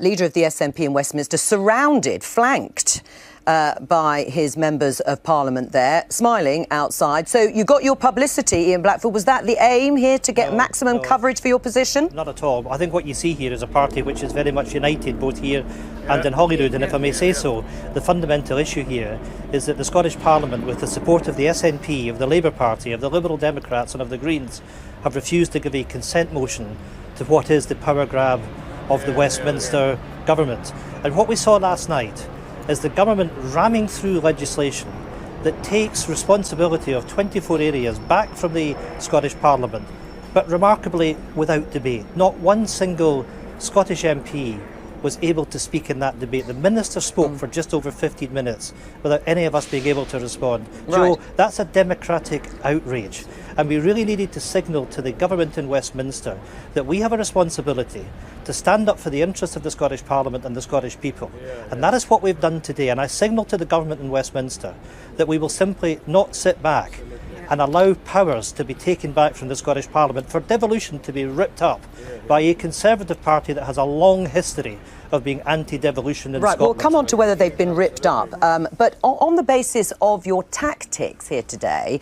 [SPEAKER 1] leader of the SNP in Westminster, surrounded, flanked by his members of Parliament there, smiling outside. So you got your publicity, Ian Blackford. Was that the aim here, to get maximum coverage for your position?
[SPEAKER 16] Not at all. I think what you see here is a party which is very much united, both here and in Holyrood. And if I may say so, the fundamental issue here is that the Scottish Parliament, with the support of the SNP, of the Labour Party, of the Liberal Democrats and of the Greens, have refused to give a consent motion to what is the power grab of the Westminster government. And what we saw last night is the government ramming through legislation that takes responsibility of 24 areas back from the Scottish Parliament, but remarkably without debate. Not one single Scottish MP
[SPEAKER 9] was able to speak in that debate. The Minister spoke for just over 15 minutes without any of us being able to respond. Joe, that's a democratic outrage. And we really needed to signal to the government in Westminster that we have a responsibility to stand up for the interests of the Scottish Parliament and the Scottish people. And that is what we've done today. And I signal to the government in Westminster that we will simply not sit back and allow powers to be taken back from the Scottish Parliament, for devolution to be ripped up by a Conservative Party that has a long history of being anti-devolution in Scotland.
[SPEAKER 1] Right, we'll come on to whether they've been ripped up. But on the basis of your tactics here today,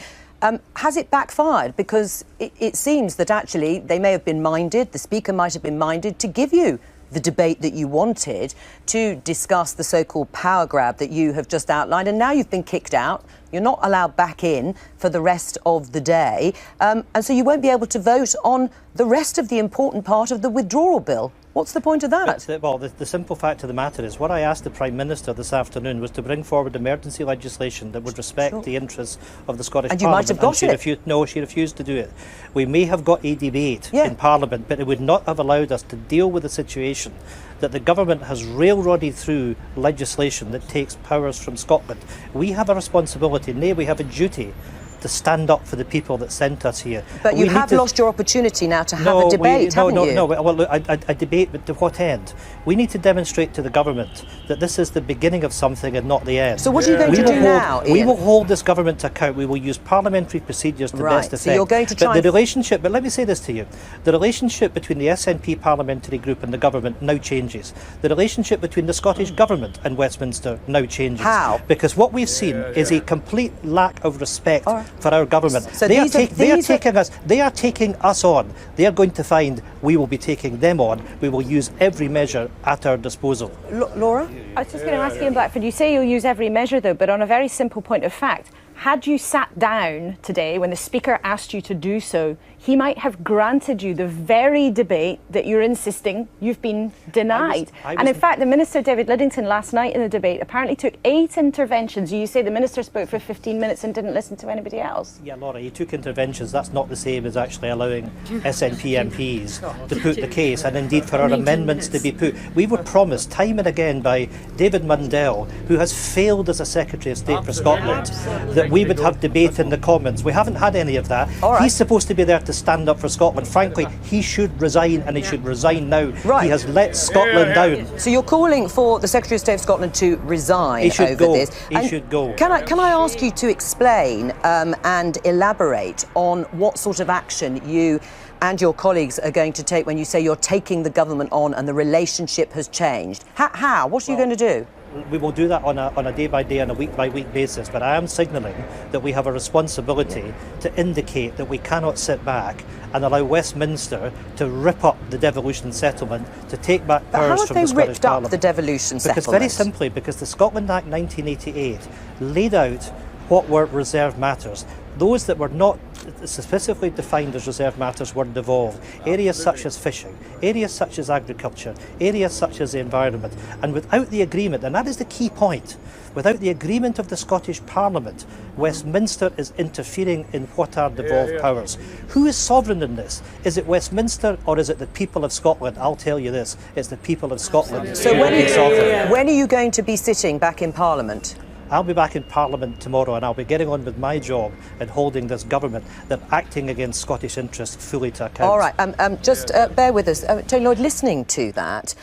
[SPEAKER 1] has it backfired? Because it seems that actually they may have been minded, the Speaker might have been minded to give you the debate that you wanted to discuss the so-called power grab that you have just outlined, and now you've been kicked out. You're not allowed back in for the rest of the day, and so you won't be able to vote on the rest of the important part of the withdrawal bill. What's the point of that?
[SPEAKER 9] Well, the simple fact of the matter is what I asked the Prime Minister this afternoon was to bring forward emergency legislation that would respect the interests of the Scottish
[SPEAKER 1] And you
[SPEAKER 9] Parliament.
[SPEAKER 1] might have got it.
[SPEAKER 9] No, she refused to do it. We may have got a debate in Parliament, but it would not have allowed us to deal with the situation that the government has railroaded through legislation that takes powers from Scotland. We have a responsibility, nay, we have a duty to stand up for the people that sent us here.
[SPEAKER 1] But you have lost your opportunity now to have a debate, haven't you?
[SPEAKER 9] No. Well, look, a debate, but to what end? We need to demonstrate to the government that this is the beginning of something and not the end.
[SPEAKER 1] So what are you going to do now, Ian?
[SPEAKER 9] We will hold this government to account. We will use parliamentary procedures to best effect.
[SPEAKER 1] So you're going to try
[SPEAKER 9] but the relationship, but let me say this to you, the relationship between the SNP parliamentary group and the government now changes. The relationship between the Scottish Government and Westminster now changes.
[SPEAKER 1] How?
[SPEAKER 9] Because what we've seen is a complete lack of respect for our government.
[SPEAKER 1] So
[SPEAKER 9] they are taking us on. They are going to find we will be taking them on. We will use every measure at our disposal.
[SPEAKER 1] Laura?
[SPEAKER 8] I was just going to ask Ian Blackford, you say you'll use every measure though, but on a very simple point of fact, had you sat down today when the Speaker asked you to do so, he might have granted you the very debate that you're insisting you've been denied. And in fact, the Minister, David Liddington, last night in the debate apparently took 8 interventions. You say the Minister spoke for 15 minutes and didn't listen to anybody else.
[SPEAKER 9] Yeah, Laura, he took interventions. That's not the same as actually allowing SNP MPs to put the case, and indeed for our amendments to be put. We were promised time and again by David Mundell, who has failed as a Secretary of State for Scotland, that we would have debate in the Commons. We haven't had any of that. He's supposed to be there to stand up for Scotland. Frankly, he should resign, and he should resign now. He has let Scotland down.
[SPEAKER 1] So you're calling for the Secretary of State of Scotland to resign over this.
[SPEAKER 9] He should go.
[SPEAKER 1] Can I ask you to explain and elaborate on what sort of action you and your colleagues are going to take when you say you're taking the government on and the relationship has changed? How? What are you going to do?
[SPEAKER 9] We will do that on a day-by-day and a week-by-week basis, but I am signalling that we have a responsibility to indicate that we cannot sit back and allow Westminster to rip up the devolution settlement, to take back powers from the Scottish Parliament.
[SPEAKER 1] How have they ripped up the devolution settlement?
[SPEAKER 9] Because very simply, because the Scotland Act 1988 laid out what were reserved matters. Those that were not specifically defined as reserved matters were devolved. Areas such as fishing, areas such as agriculture, areas such as the environment. And without the agreement, and that is the key point, without the agreement of the Scottish Parliament, Westminster is interfering in what are devolved powers. Who is sovereign in this? Is it Westminster or is it the people of Scotland? I'll tell you this, it's the people of Scotland.
[SPEAKER 1] So when are you going to be sitting back in Parliament?
[SPEAKER 9] I'll be back in Parliament tomorrow, and I'll be getting on with my job in holding this government that acting against Scottish interests fully to account.
[SPEAKER 1] All right, just bear with us. Tony Lloyd, listening to that,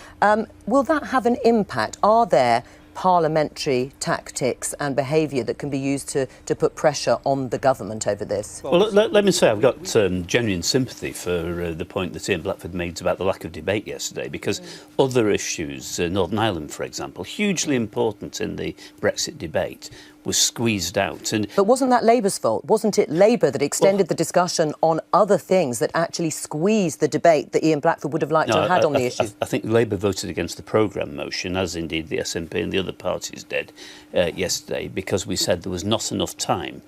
[SPEAKER 1] will that have an impact? Are there parliamentary tactics and behaviour that can be used to put pressure on the government over this?
[SPEAKER 14] Well, let me say I've got genuine sympathy for the point that Ian Blackford made about the lack of debate yesterday, because other issues, Northern Ireland, for example, hugely important in the Brexit debate, was squeezed out.
[SPEAKER 1] But wasn't that Labour's fault? Wasn't it Labour that extended the discussion on other things that actually squeezed the debate that Ian Blackford would have liked to have had on the issue?
[SPEAKER 14] I think Labour voted against the programme motion, as indeed the SNP and the other parties did yesterday, because we said there was not enough time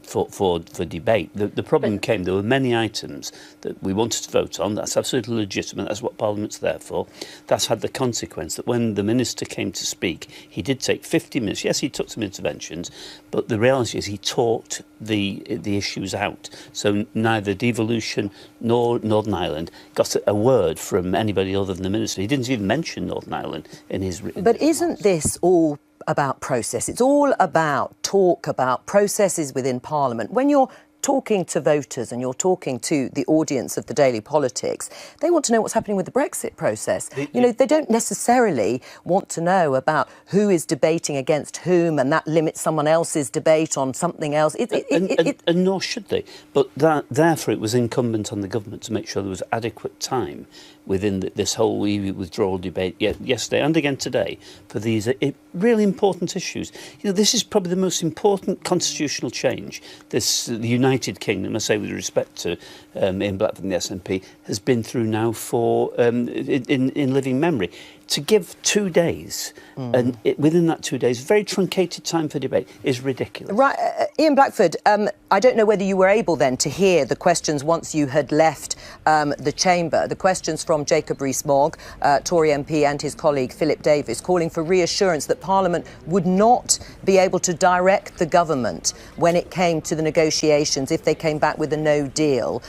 [SPEAKER 14] for debate. The problem came, there were many items that we wanted to vote on. That's absolutely legitimate. That's what Parliament's there for. That's had the consequence that when the Minister came to speak, he did take 50 minutes. Yes, he took some interventions, but the reality is he talked the issues out. So neither devolution nor Northern Ireland got a word from anybody other than the Minister. He didn't even mention Northern Ireland in his written.
[SPEAKER 1] But isn't this all about process? It's all about talk, about processes within Parliament. When you're talking to voters and you're talking to the audience of the Daily Politics, they want to know what's happening with the Brexit process. They don't necessarily want to know about who is debating against whom and that limits someone else's debate on something else.
[SPEAKER 14] And nor should they. But therefore it was incumbent on the government to make sure there was adequate time within this whole EU withdrawal debate yesterday and again today for these really important issues. This is probably the most important constitutional change the United Kingdom, I say with respect to Ian Blackford and the SNP, has been through now for in living memory. To give 2 days, and within that 2 days, very truncated time for debate is ridiculous.
[SPEAKER 1] Right, Ian Blackford, I don't know whether you were able then to hear the questions once you had left the chamber, the questions from Jacob Rees-Mogg, Tory MP, and his colleague Philip Davis, calling for reassurance that Parliament would not be able to direct the government when it came to the negotiations if they came back with a no deal.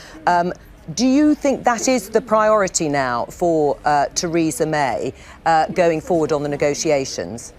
[SPEAKER 1] Do you think that is the priority now for Theresa May going forward on the negotiations?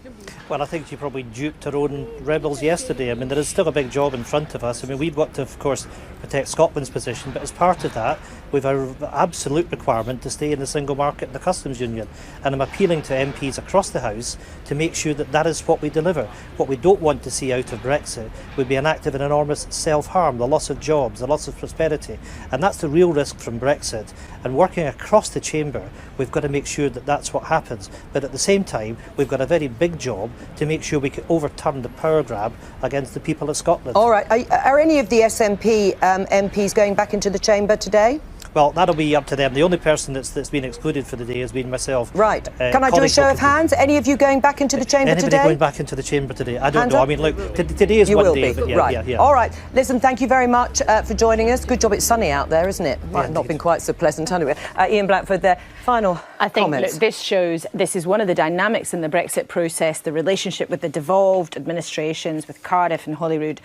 [SPEAKER 9] Well, I think she probably duped her own rebels yesterday. I mean, there is still a big job in front of us. I mean, we've got to, of course, protect Scotland's position, but as part of that, we've an absolute requirement to stay in the single market and the customs union. And I'm appealing to MPs across the House to make sure that that is what we deliver. What we don't want to see out of Brexit would be an act of an enormous self-harm, the loss of jobs, the loss of prosperity. And that's the real risk from Brexit. And working across the chamber, we've got to make sure that that's what happens. But at the same time, we've got a very big job to make sure we can overturn the power grab against the people of Scotland.
[SPEAKER 1] All right. Are any of the SNP MPs going back into the chamber today?
[SPEAKER 9] Well, that'll be up to them. The only person that's been excluded for the day has been myself.
[SPEAKER 1] Right. Can I do a show of hands? Any of you going back into the chamber
[SPEAKER 9] today?
[SPEAKER 1] Anybody
[SPEAKER 9] going back into the chamber today? I don't know. I mean, look, today is one day. But
[SPEAKER 1] right.
[SPEAKER 9] Yeah.
[SPEAKER 1] All right. Listen, thank you very much for joining us. Good job it's sunny out there, isn't it? Might not been quite so pleasant anyway. Ian Blackford, there. Final comments.
[SPEAKER 8] Look, this shows this is one of the dynamics in the Brexit process, the relationship with the devolved administrations, with Cardiff and Holyrood.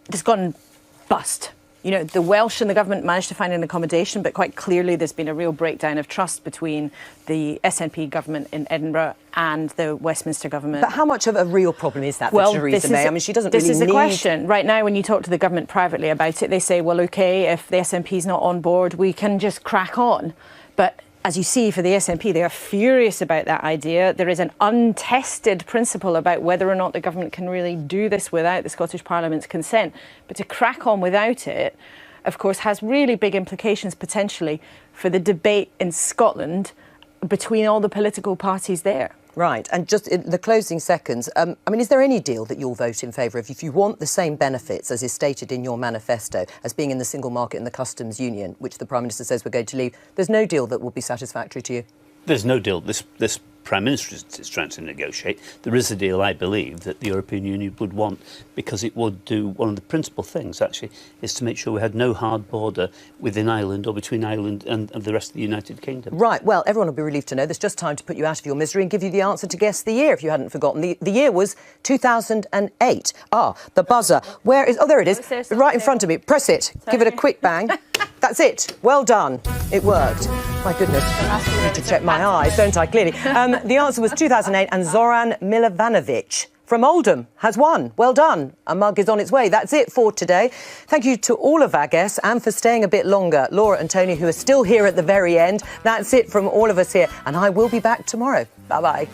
[SPEAKER 8] It's gone bust. The Welsh and the government managed to find an accommodation, but quite clearly there's been a real breakdown of trust between the SNP government in Edinburgh and the Westminster government.
[SPEAKER 1] But how much of a real problem is that for Theresa May? I mean, she doesn't really need...
[SPEAKER 8] This is the question. Right now, when you talk to the government privately about it, they say, well, OK, if the SNP's not on board, we can just crack on. But as you see, for the SNP, they are furious about that idea. There is an untested principle about whether or not the government can really do this without the Scottish Parliament's consent. But to crack on without it, of course, has really big implications potentially for the debate in Scotland between all the political parties there.
[SPEAKER 1] Right, and just in the closing seconds, I mean, is there any deal that you'll vote in favour of if you want the same benefits as is stated in your manifesto as being in the single market and the customs union, which the Prime Minister says we're going to leave? There's no deal that will be satisfactory to you?
[SPEAKER 14] There's no deal. This Prime Minister is trying to negotiate. There is a deal, I believe, that the European Union would want, because it would do one of the principal things, actually, is to make sure we had no hard border within Ireland or between Ireland and the rest of the United Kingdom.
[SPEAKER 1] Right, well, everyone will be relieved to know there's just time to put you out of your misery and give you the answer to guess the year, if you hadn't forgotten. The year was 2008. The buzzer. Where is... Oh, there it is. Right in front of me. Press it. Give it a quick bang. That's it. Well done. It worked. My goodness. I need to check my eyes, don't I? Clearly. The answer was 2008, and Zoran Milivanovic from Oldham has won. Well done. A mug is on its way. That's it for today. Thank you to all of our guests and for staying a bit longer. Laura and Tony, who are still here at the very end. That's it from all of us here. And I will be back tomorrow. Bye-bye.